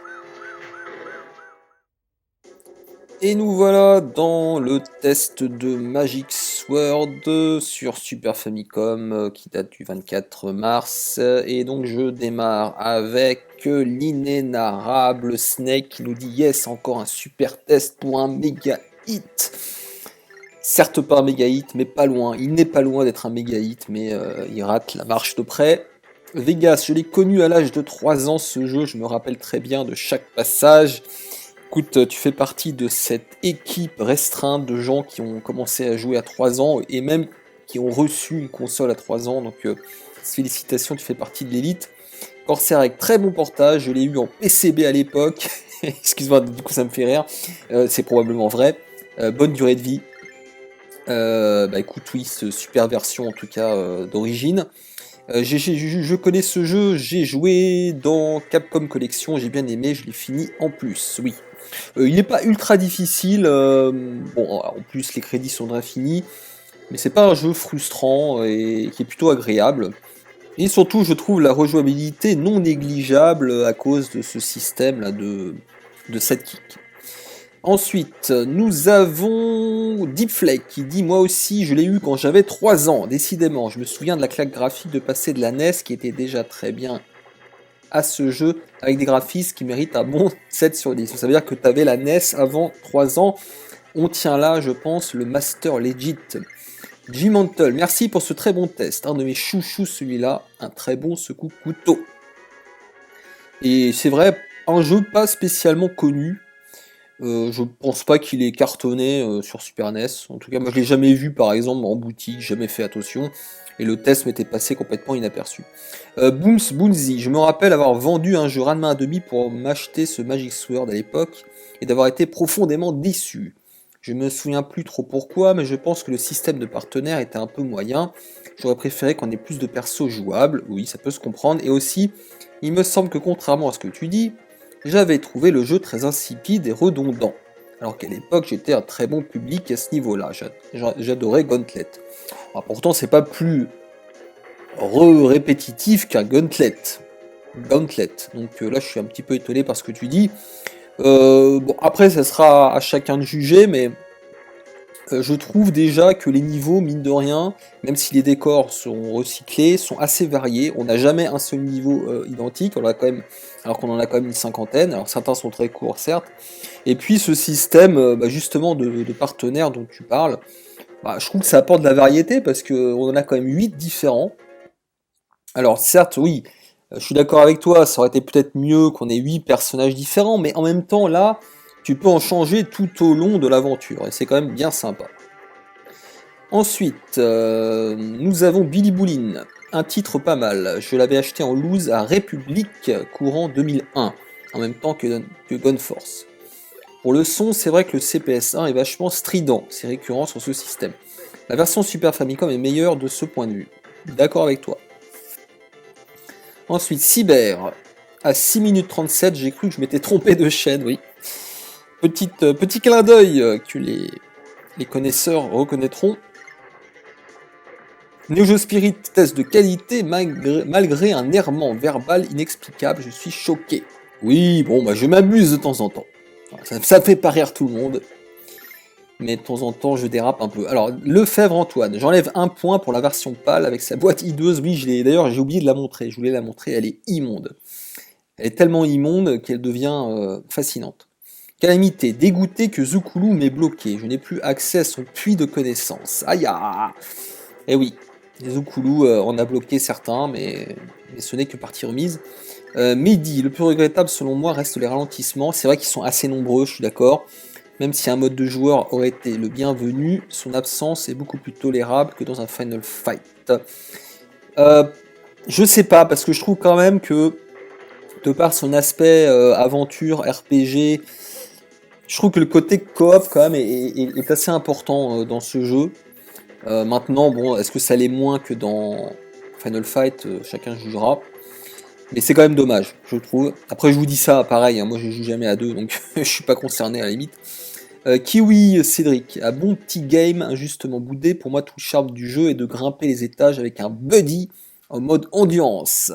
Et nous voilà dans le test de Magic Sword sur Super Famicom qui date du 24 mars. Et donc je démarre avec l'inénarrable Snake qui nous dit yes, encore un super test pour un méga hit. Certes pas un méga hit, mais pas loin. Il n'est pas loin d'être un méga hit, mais il rate la marche de près. Vegas, je l'ai connu à l'âge de 3 ans ce jeu, je me rappelle très bien de chaque passage. Écoute, tu fais partie de cette équipe restreinte de gens qui ont commencé à jouer à 3 ans et même qui ont reçu une console à 3 ans. Donc, félicitations, tu fais partie de l'élite. Corsair avec très bon portage, je l'ai eu en PCB à l'époque. Excuse-moi, du coup ça me fait rire. C'est probablement vrai. Bonne durée de vie. Écoute, oui, super version en tout cas d'origine. Je connais ce jeu, j'ai joué dans Capcom Collection, j'ai bien aimé, je l'ai fini en plus, oui. Il n'est pas ultra difficile, bon, en plus les crédits sont infinis, mais c'est pas un jeu frustrant et qui est plutôt agréable. Et surtout, je trouve la rejouabilité non négligeable à cause de ce système là de sidekick. Ensuite, nous avons Deepflake qui dit « Moi aussi, je l'ai eu quand j'avais 3 ans, décidément. Je me souviens de la claque graphique de passer de la NES qui était déjà très bien à ce jeu, avec des graphismes qui méritent un bon 7 sur 10. Ça veut dire que tu avais la NES avant 3 ans. On tient là, je pense, le Master Legit. G-Mantle, merci pour ce très bon test. Un de mes chouchous, celui-là. Un très bon secoue couteau. Et c'est vrai, un jeu pas spécialement connu. Je pense pas qu'il est cartonné sur Super NES. En tout cas, moi je l'ai jamais vu par exemple en boutique, jamais fait attention. Et le test m'était passé complètement inaperçu. Booms Boonzy, je me rappelle avoir vendu un jeu Ranma à demi pour m'acheter ce Magic Sword à l'époque et d'avoir été profondément déçu. Je me souviens plus trop pourquoi, mais je pense que le système de partenaires était un peu moyen. J'aurais préféré qu'on ait plus de persos jouables, oui, ça peut se comprendre. Et aussi, il me semble que contrairement à ce que tu dis, j'avais trouvé le jeu très insipide et redondant. Alors qu'à l'époque, j'étais un très bon public à ce niveau-là. J'adorais Gauntlet. Alors pourtant, c'est pas plus répétitif qu'un Gauntlet. Donc là, je suis un petit peu étonné par ce que tu dis. Bon, après, ça sera à chacun de juger, mais je trouve déjà que les niveaux, mine de rien, même si les décors sont recyclés, sont assez variés. On n'a jamais un seul niveau identique, alors qu'on en a quand même une cinquantaine. Alors certains sont très courts, certes. Et puis ce système, justement, de partenaires dont tu parles, je trouve que ça apporte de la variété parce qu'on en a quand même 8 différents. Alors certes, oui, je suis d'accord avec toi, ça aurait été peut-être mieux qu'on ait 8 personnages différents, mais en même temps, là, tu peux en changer tout au long de l'aventure, et c'est quand même bien sympa. Ensuite, nous avons Billy Boulin, un titre pas mal. Je l'avais acheté en loose à République courant 2001, en même temps que Gun Force. Pour le son, c'est vrai que le CPS1 est vachement strident, c'est récurrent sur ce système. La version Super Famicom est meilleure de ce point de vue. D'accord avec toi. Ensuite, Cyber, à 6 minutes 37, j'ai cru que je m'étais trompé de chaîne, oui. Petit clin d'œil que les connaisseurs reconnaîtront. Neo Geo Spirit, test de qualité malgré un errement verbal inexplicable, je suis choqué. Oui, bon, je m'amuse de temps en temps. Ça fait pas rire tout le monde. Mais de temps en temps, je dérape un peu. Alors, Lefebvre Antoine, j'enlève un point pour la version pâle avec sa boîte hideuse. Oui, d'ailleurs, j'ai oublié de la montrer. Je voulais la montrer, elle est immonde. Elle est tellement immonde qu'elle devient fascinante. Calamité, dégoûté que Zukulu m'ait bloqué. Je n'ai plus accès à son puits de connaissances. Aïe ah. Eh oui, Zukulu en a bloqué certains, mais ce n'est que partie remise. Mehdi, le plus regrettable selon moi reste les ralentissements. C'est vrai qu'ils sont assez nombreux, je suis d'accord. Même si un mode de joueur aurait été le bienvenu, son absence est beaucoup plus tolérable que dans un Final Fight. Je sais pas, parce que je trouve quand même que, de par son aspect aventure, RPG, Je trouve que le côté coop quand même est assez important dans ce jeu. Maintenant, bon, est-ce que ça l'est moins que dans Final Fight, chacun jugera. Mais c'est quand même dommage, je trouve. Après, je vous dis ça, pareil, hein, moi je joue jamais à deux, donc je suis pas concerné à la limite. Kiwi Cédric, un bon petit game injustement boudé. Pour moi, tout le charme du jeu est de grimper les étages avec un buddy en mode endurance.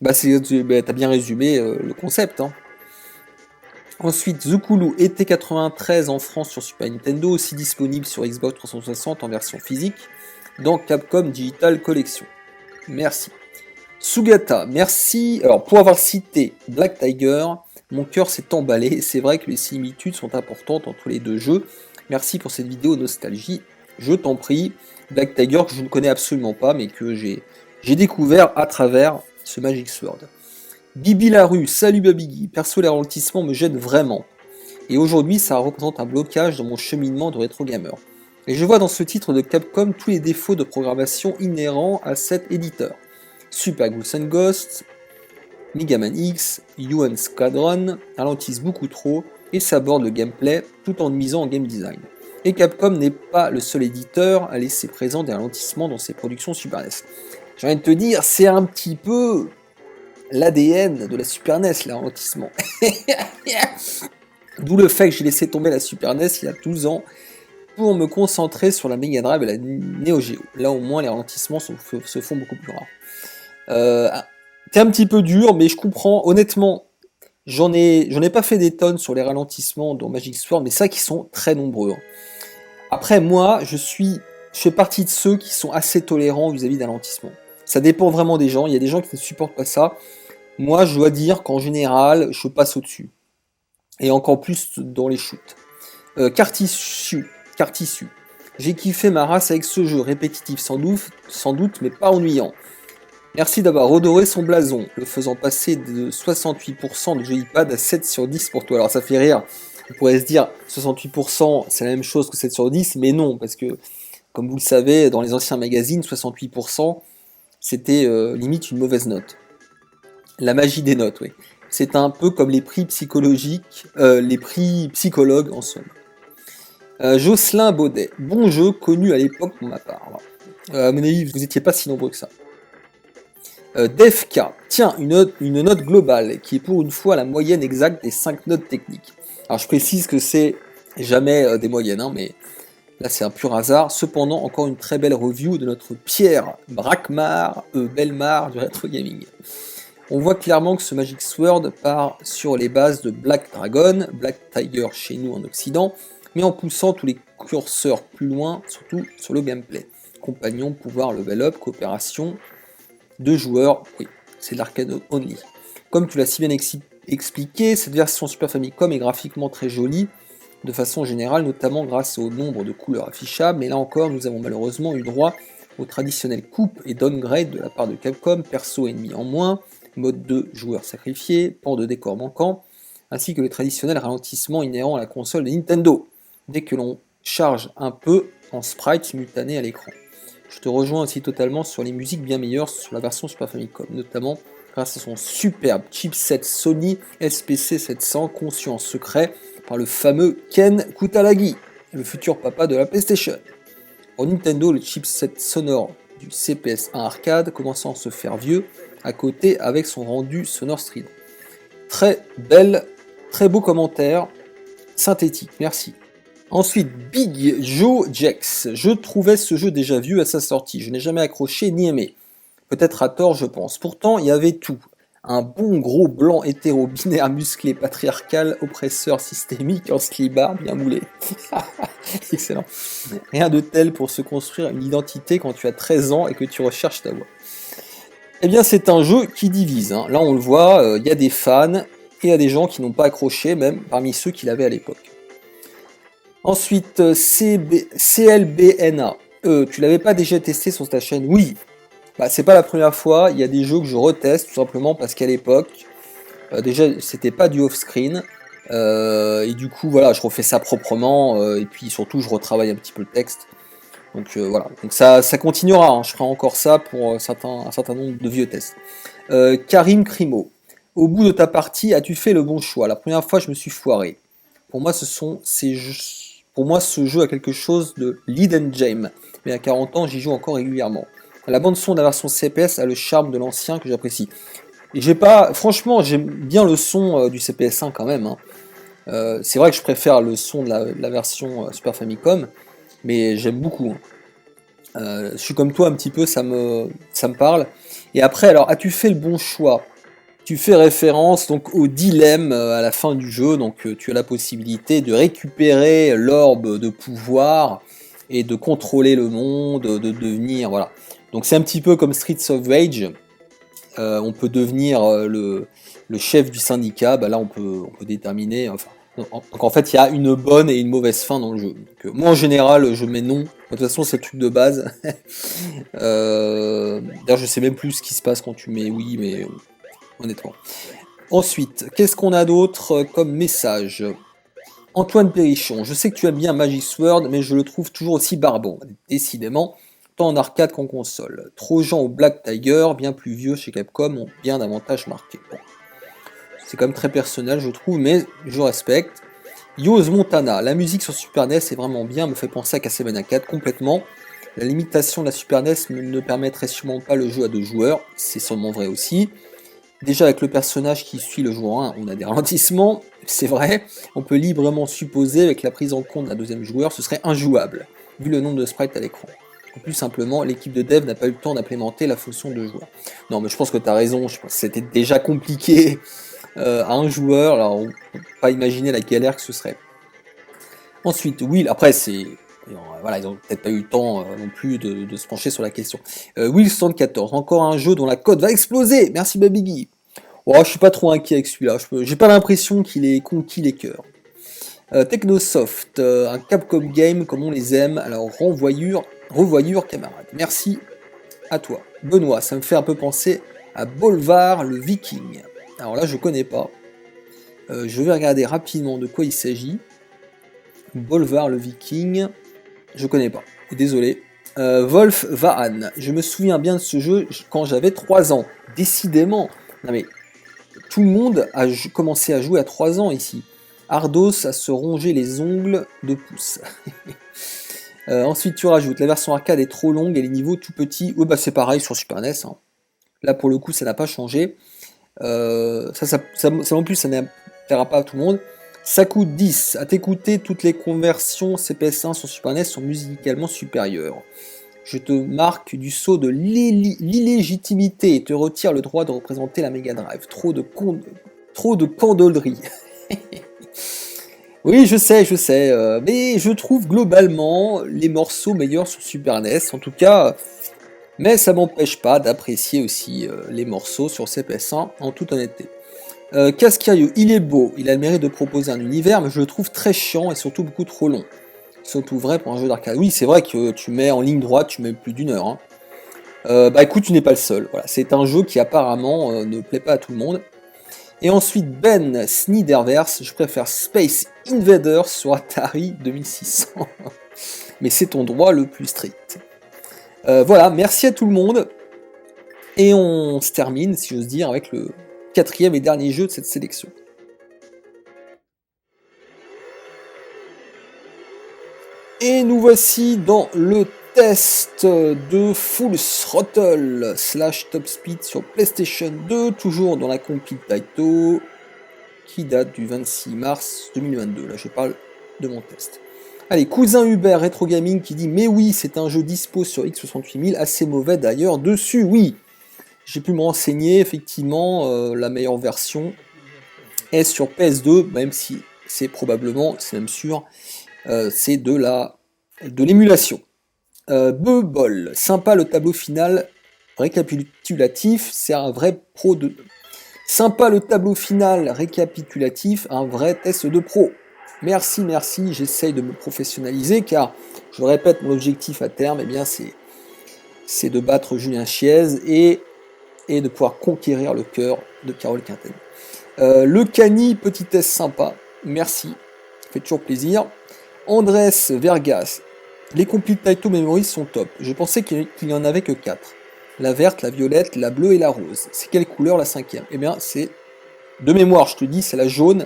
Bah, t'as bien résumé le concept. Hein. Ensuite, Zukulu été 93 en France sur Super Nintendo, aussi disponible sur Xbox 360 en version physique dans Capcom Digital Collection. Merci. Sugata, merci. Alors, pour avoir cité Black Tiger, mon cœur s'est emballé. C'est vrai que les similitudes sont importantes entre les deux jeux. Merci pour cette vidéo nostalgie. Je t'en prie. Black Tiger, que je ne connais absolument pas, mais que j'ai découvert à travers ce Magic Sword. Bibi Larue, salut Babigui. Perso, les ralentissements me gênent vraiment. Et aujourd'hui, ça représente un blocage dans mon cheminement de rétro gamer. Et je vois dans ce titre de Capcom tous les défauts de programmation inhérents à cet éditeur. Super Ghouls and Ghosts, Mega Man X, UN Squadron ralentissent beaucoup trop et s'abordent le gameplay tout en misant en game design. Et Capcom n'est pas le seul éditeur à laisser présent des ralentissements dans ses productions Super NES. J'ai envie de te dire, c'est un petit peu l'ADN de la Super NES, les ralentissements. D'où le fait que j'ai laissé tomber la Super NES il y a 12 ans pour me concentrer sur la Mega Drive et la Neo Geo. Là au moins les ralentissements se font beaucoup plus rares. C'est un petit peu dur, mais je comprends. Honnêtement, j'en ai pas fait des tonnes sur les ralentissements dans Magic Sword, mais ça qui sont très nombreux. Après, moi, je fais partie de ceux qui sont assez tolérants vis-à-vis d'un ralentissement. Ça dépend vraiment des gens. Il y a des gens qui ne supportent pas ça. Moi, je dois dire qu'en général, je passe au-dessus. Et encore plus dans les shoots. Cartissu. J'ai kiffé ma race avec ce jeu, répétitif sans doute, mais pas ennuyant. Merci d'avoir redoré son blason, le faisant passer de 68% de joypad à 7 sur 10 pour toi. Alors ça fait rire, on pourrait se dire 68% c'est la même chose que 7 sur 10, mais non, parce que comme vous le savez, dans les anciens magazines, 68% c'était limite une mauvaise note. La magie des notes, oui. C'est un peu comme les prix psychologiques, les prix psychologues en somme. Jocelyn Baudet, bon jeu, connu à l'époque pour ma part. À mon avis, vous n'étiez pas si nombreux que ça. DEFK, tiens, une note globale, qui est pour une fois la moyenne exacte des 5 notes techniques. Alors je précise que c'est jamais des moyennes, hein, mais là c'est un pur hasard. Cependant, encore une très belle review de notre Pierre Brackmar, Belmar du Retro Gaming. On voit clairement que ce Magic Sword part sur les bases de Black Dragon, Black Tiger chez nous en Occident, mais en poussant tous les curseurs plus loin, surtout sur le gameplay. Compagnon, pouvoir, level up, coopération, 2 joueurs, oui, c'est de l'arcade only. Comme tu l'as si bien expliqué, cette version Super Famicom est graphiquement très jolie, de façon générale, notamment grâce au nombre de couleurs affichables, mais là encore, nous avons malheureusement eu droit au traditionnel coupe et downgrade de la part de Capcom, perso ennemi en moins, mode 2 joueurs sacrifiés, pan de décor manquant, ainsi que le traditionnel ralentissement inhérent à la console de Nintendo, dès que l'on charge un peu en sprite simultané à l'écran. Je te rejoins aussi totalement sur les musiques bien meilleures sur la version Super Famicom, notamment grâce à son superbe chipset Sony SPC 700 conçu en secret par le fameux Ken Kutaragi, le futur papa de la PlayStation. Pour Nintendo, le chipset sonore du CPS-1 arcade commençant à se faire vieux, à côté avec son rendu sonore strident. Très beau commentaire, synthétique, merci. Ensuite, Big Joe Jex. Je trouvais ce jeu déjà vieux à sa sortie. Je n'ai jamais accroché ni aimé. Peut-être à tort, je pense. Pourtant, il y avait tout. Un bon gros blanc hétéro-binaire musclé, patriarcal, oppresseur systémique en slibard bien moulé. Excellent. Rien de tel pour se construire une identité quand tu as 13 ans et que tu recherches ta voix. Eh bien, c'est un jeu qui divise. Hein. Là, on le voit, il y a des fans et il y a des gens qui n'ont pas accroché, même parmi ceux qui l'avaient à l'époque. Ensuite, CLBNA. Tu l'avais pas déjà testé sur ta chaîne? Oui. Bah, c'est pas la première fois. Il y a des jeux que je reteste tout simplement parce qu'à l'époque, déjà, c'était pas du off-screen. Et du coup, voilà, je refais ça proprement. Et puis surtout, je retravaille un petit peu le texte. Donc voilà. Donc ça continuera. Hein. Je ferai encore ça pour un certain nombre de vieux tests. Karim Crimo. Au bout de ta partie, as-tu fait le bon choix? La première fois, je me suis foiré. Pour moi, pour moi, ce jeu a quelque chose de l'hidden gem. Mais à 40 ans, j'y joue encore régulièrement. La bande son de la version CPS a le charme de l'ancien que j'apprécie. Et franchement, j'aime bien le son du CPS1 quand même, hein. C'est vrai que je préfère le son de la version Super Famicom, mais j'aime beaucoup, hein. Je suis comme toi un petit peu, ça me parle. Et après, alors, as-tu fait le bon choix? Tu fais référence donc au dilemme à la fin du jeu, donc tu as la possibilité de récupérer l'orbe de pouvoir et de contrôler le monde, de devenir, voilà. Donc c'est un petit peu comme Streets of Rage. On peut devenir le chef du syndicat, bah là on peut déterminer, enfin, donc en fait il y a une bonne et une mauvaise fin dans le jeu. Donc, moi en général je mets non, de toute façon c'est le truc de base. D'ailleurs je sais même plus ce qui se passe quand tu mets oui, mais honnêtement. Ensuite, qu'est-ce qu'on a d'autre comme message? Antoine Perrichon, je sais que tu aimes bien Magic Sword, mais je le trouve toujours aussi barbant, décidément, tant en arcade qu'en console. Trop gens au Black Tiger, bien plus vieux chez Capcom, ont bien davantage marqué. Bon. C'est quand même très personnel, je trouve, mais je respecte. Yoz Montana, la musique sur Super NES est vraiment bien, me fait penser à Castlevania 4 complètement. La limitation de la Super NES ne permettrait sûrement pas le jeu à 2 joueurs, c'est sûrement vrai aussi. Déjà avec le personnage qui suit le joueur 1, on a des ralentissements, c'est vrai, on peut librement supposer avec la prise en compte d'un deuxième joueur, ce serait injouable, vu le nombre de sprites à l'écran. Plus simplement, l'équipe de dev n'a pas eu le temps d'implémenter la fonction de joueur. Non mais je pense que tu as raison, je pense que c'était déjà compliqué à un joueur, alors on peut pas imaginer la galère que ce serait. Ensuite, Will, après c'est... Voilà, ils ont peut-être pas eu le temps non plus de se pencher sur la question. Will74, encore un jeu dont la cote va exploser. Merci Babigui. Oh, je suis pas trop inquiet avec celui-là. J'ai pas l'impression qu'il ait conquis les cœurs. Technosoft, un Capcom game comme on les aime. Alors revoyure camarade. Merci à toi. Benoît, ça me fait un peu penser à Bolvar le Viking. Alors là, je connais pas. Je vais regarder rapidement de quoi il s'agit. Bolvar le Viking. Je connais pas, désolé. Wolf Vaan, je me souviens bien de ce jeu quand j'avais 3 ans. Décidément, non mais tout le monde a commencé à jouer à 3 ans ici. Ardos à se ronger les ongles de pouce. Ensuite tu rajoutes, la version arcade est trop longue et les niveaux tout petits. Oui bah c'est pareil sur Super NES, hein. Là pour le coup ça n'a pas changé. Ça non plus ça n'intéressera pas à tout le monde. Ça coûte 10. À t'écouter, toutes les conversions CPS1 sur Super NES sont musicalement supérieures. Je te marque du sceau de l'illégitimité et te retire le droit de représenter la Mega Drive. Trop de candolerie. Oui, je sais, mais je trouve globalement les morceaux meilleurs sur Super NES, en tout cas, mais ça m'empêche pas d'apprécier aussi les morceaux sur CPS1, en toute honnêteté. Cascario, il est beau, il a le mérite de proposer un univers, mais je le trouve très chiant et surtout beaucoup trop long. Surtout vrai pour un jeu d'arcade. Oui, c'est vrai que tu mets en ligne droite, tu mets plus d'1 heure, hein. Bah écoute, tu n'es pas le seul. Voilà, c'est un jeu qui apparemment ne plaît pas à tout le monde. Et ensuite, Ben Sniderverse, je préfère Space Invaders sur Atari 2600. Mais c'est ton droit le plus strict. Voilà, merci à tout le monde. Et on se termine, si j'ose dire, avec le 4e et dernier jeu de cette sélection. Et nous voici dans le test de Full Throttle / Top Speed sur PlayStation 2, toujours dans la compil Taito, qui date du 26 mars 2022. Là, je parle de mon test. Allez, cousin Hubert Retro Gaming qui dit « Mais oui, c'est un jeu dispo sur X68000, assez mauvais d'ailleurs dessus, oui !» J'ai pu me renseigner, effectivement, la meilleure version est sur PS2, même si c'est probablement, c'est même sûr, c'est de l'émulation. Bebol, sympa le tableau final récapitulatif, c'est un vrai pro de... Sympa le tableau final récapitulatif, un vrai test de pro. Merci, j'essaye de me professionnaliser, car, je le répète, mon objectif à terme, eh bien, c'est de battre Julien Chiez et de pouvoir conquérir le cœur de Carole Quinten. Le Cani, petit test sympa, merci, ça fait toujours plaisir. Andrés Vergas, les compiles Taito Memories sont top. Je pensais qu'il n'y en avait que 4. La verte, la violette, la bleue et la rose. C'est quelle couleur la 5e? Eh bien, c'est, de mémoire, je te dis, c'est la jaune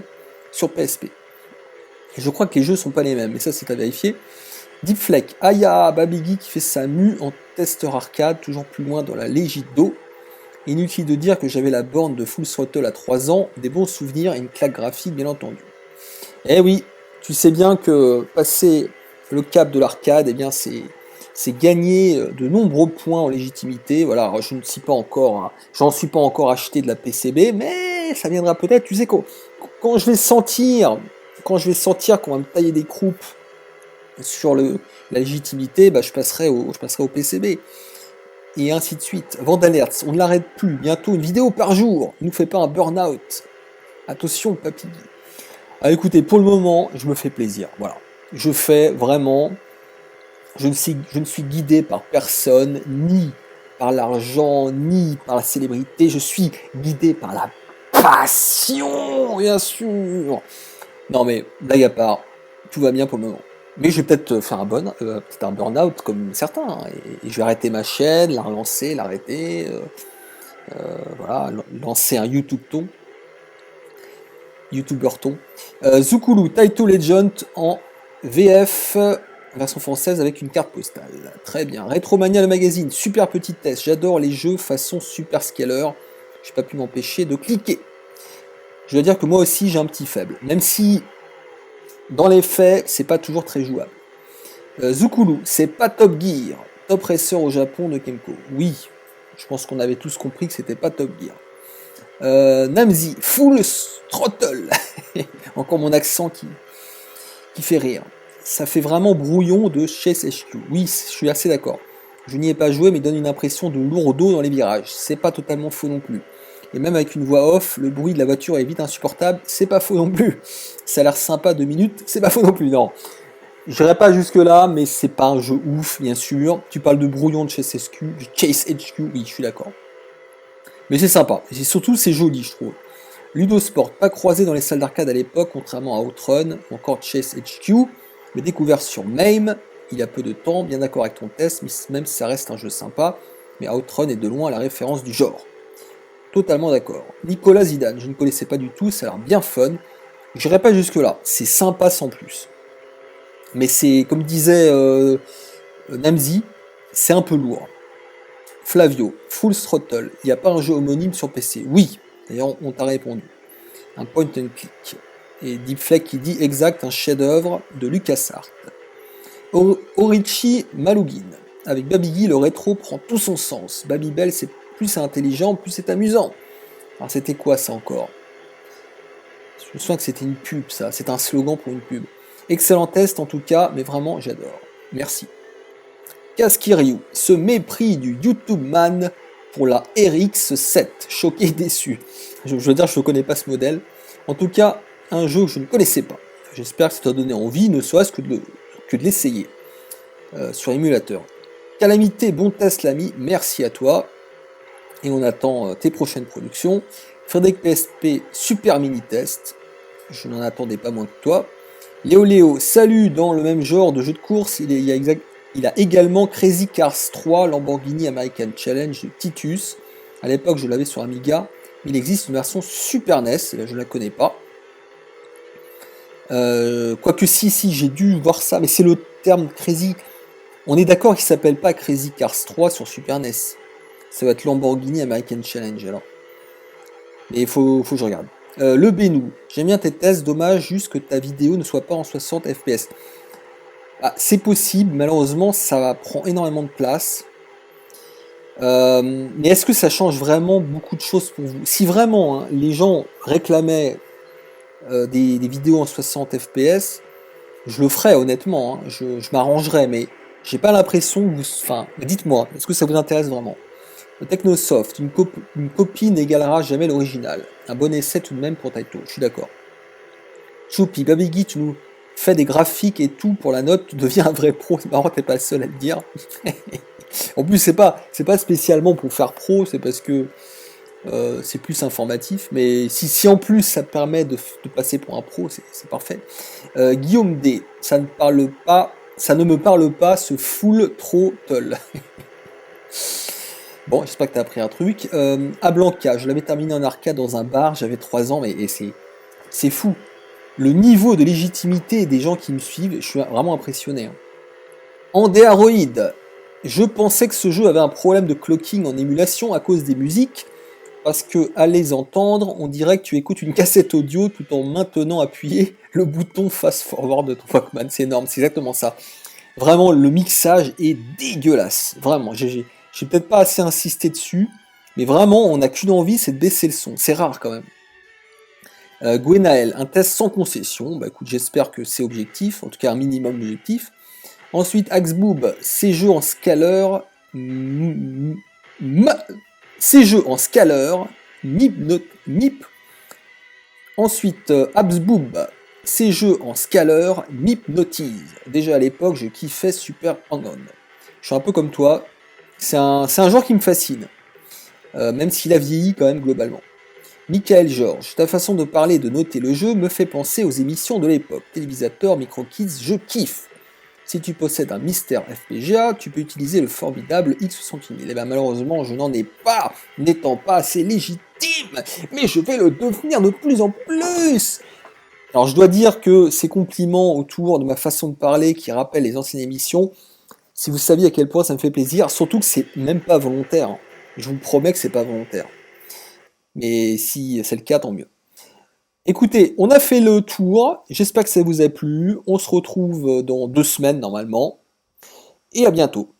sur PSP. Et je crois que les jeux sont pas les mêmes, mais ça c'est à vérifier. Deepfleck, Aya, Babigui qui fait sa mue en testeur arcade, toujours plus loin dans la légite d'eau. Inutile de dire que j'avais la borne de Full Throttle à 3 ans, des bons souvenirs et une claque graphique bien entendu. Eh oui, tu sais bien que passer le cap de l'arcade, eh bien c'est gagner de nombreux points en légitimité. Voilà, alors je ne suis pas encore, j'en suis pas encore acheté de la PCB, mais ça viendra peut-être. Tu sais quand je vais sentir, qu'on va me tailler des croupes sur la légitimité, bah je passerai au PCB. Et ainsi de suite. Vandalerts, on ne l'arrête plus. Bientôt une vidéo par jour. Ne nous fait pas un burn-out. Attention, papy. Ah, écoutez, pour le moment, je me fais plaisir. Voilà. Je fais vraiment. Je ne suis guidé par personne, ni par l'argent, ni par la célébrité. Je suis guidé par la passion, bien sûr. Non, mais blague à part, tout va bien pour le moment. Mais je vais peut-être faire peut-être un burn-out comme certains, hein, et je vais arrêter ma chaîne, la relancer, l'arrêter, voilà, lancer un YouTuberton. Zukulu Taito Legend en VF, version française avec une carte postale. Très bien. Retromania le magazine, super petit test. J'adore les jeux façon super scaler. J'ai pas pu m'empêcher de cliquer. Je dois dire que moi aussi j'ai un petit faible, même si dans les faits, c'est pas toujours très jouable. Zukulu, c'est pas Top Gear. Top Racer au Japon de Kemco. Oui, je pense qu'on avait tous compris que c'était pas Top Gear. Namzi, Full Throttle. Encore mon accent qui fait rire. Ça fait vraiment brouillon de Chase HQ. Oui, je suis assez d'accord. Je n'y ai pas joué, mais donne une impression de lourdeau dans les virages. C'est pas totalement faux non plus. Et même avec une voix off, le bruit de la voiture est vite insupportable. C'est pas faux non plus. Ça a l'air sympa 2 minutes. C'est pas faux non plus, non. Je n'irai pas jusque là, mais c'est pas un jeu ouf, bien sûr. Tu parles de brouillon de Chase HQ, oui, je suis d'accord. Mais c'est sympa. Et surtout, c'est joli, je trouve. Ludosport, pas croisé dans les salles d'arcade à l'époque, contrairement à Outrun ou encore Chase HQ, mais découvert sur MAME il y a peu de temps, bien d'accord avec ton test, même si ça reste un jeu sympa, mais Outrun est de loin la référence du genre. Totalement d'accord. Nicolas Zidane, je ne connaissais pas du tout, ça a l'air bien fun. J'irai pas jusque là, c'est sympa sans plus. Mais c'est, comme disait Namzi, c'est un peu lourd. Flavio, Full Throttle, il n'y a pas un jeu homonyme sur PC? Oui, d'ailleurs on t'a répondu. Un point and click. Et Deepfleck qui dit exact, un chef-d'œuvre de LucasArts. Orichi Malugin. Avec Babigui, le rétro prend tout son sens. Babybel, c'est plus c'est intelligent, plus c'est amusant. Alors c'était quoi ça encore? Je me souviens que c'était une pub ça, c'est un slogan pour une pub. Excellent test en tout cas, mais vraiment j'adore. Merci. Kaskiryu, ce mépris du YouTube man pour la RX7. Choqué et déçu. Je veux dire, je ne connais pas ce modèle. En tout cas, un jeu que je ne connaissais pas. J'espère que ça t'a donné envie, ne serait-ce que de l'essayer sur émulateur. Calamité, bon test l'ami, merci à toi. Et on attend tes prochaines productions. Frédéric PSP, super mini test. Je n'en attendais pas moins que toi. Léo, salut, dans le même genre de jeu de course, il a également Crazy Cars 3 Lamborghini American Challenge de Titus. À l'époque, je l'avais sur Amiga. Il existe une version Super NES, et là, je ne la connais pas. Quoique si, j'ai dû voir ça, mais c'est le terme Crazy. On est d'accord qu'il ne s'appelle pas Crazy Cars 3 sur Super NES. Ça va être Lamborghini American Challenge alors. Mais il faut que je regarde. Le Benou, j'aime bien tes tests, dommage juste que ta vidéo ne soit pas en 60 fps. Ah, c'est possible, malheureusement ça prend énormément de place. Mais est-ce que ça change vraiment beaucoup de choses pour vous? Si vraiment les gens réclamaient des vidéos en 60 fps, je le ferais honnêtement, je m'arrangerais, mais j'ai pas l'impression que vous... Enfin, dites-moi, est-ce que ça vous intéresse vraiment? Le Technosoft, une copie n'égalera jamais l'original. Un bon essai tout de même pour Taito, je suis d'accord. Choupi, Babigui, tu nous fais des graphiques et tout pour la note, tu deviens un vrai pro, c'est marrant, t'es pas le seul à le dire. En plus, c'est pas spécialement pour faire pro, c'est parce que c'est plus informatif, mais si en plus ça te permet de passer pour un pro, c'est parfait. Guillaume D, ça ne me parle pas ce full throttle. Bon, j'espère que t'as appris un truc. Ablanca, je l'avais terminé en arcade dans un bar, j'avais 3 ans, mais c'est fou. le niveau de légitimité des gens qui me suivent, je suis vraiment impressionné. Andéaroïde, je pensais que ce jeu avait un problème de clocking en émulation à cause des musiques, parce que à les entendre, on dirait que tu écoutes une cassette audio tout en maintenant appuyé le bouton fast forward de ton Walkman. C'est énorme, c'est exactement ça. Vraiment, le mixage est dégueulasse. Vraiment, j'ai peut-être pas assez insisté dessus, mais vraiment, on n'a qu'une envie, c'est de baisser le son. C'est rare quand même. Gwenaël, un test sans concession. Bah écoute, j'espère que c'est objectif, en tout cas un minimum objectif. Ensuite, Axboob, ces jeux en scaleur. Ces jeux en scaleur. Nip. Ensuite, Absboob, ces jeux en scaleur m'hypnotisent. Déjà à l'époque, je kiffais Super Hang-On. Je suis un peu comme toi. C'est un joueur qui me fascine. Même s'il a vieilli quand même globalement. Michael Georges, ta façon de parler et de noter le jeu me fait penser aux émissions de l'époque. Télévisateur, Microkids, je kiffe. Si tu possèdes un mystère FPGA, tu peux utiliser le formidable X68000. Et bien malheureusement, je n'en ai pas, n'étant pas assez légitime, mais je vais le devenir de plus en plus. Alors je dois dire que ces compliments autour de ma façon de parler qui rappellent les anciennes émissions, si vous saviez à quel point ça me fait plaisir, surtout que c'est même pas volontaire. Je vous promets que c'est pas volontaire. Mais si c'est le cas, tant mieux. Écoutez, on a fait le tour, j'espère que ça vous a plu, on se retrouve dans 2 semaines normalement, et à bientôt.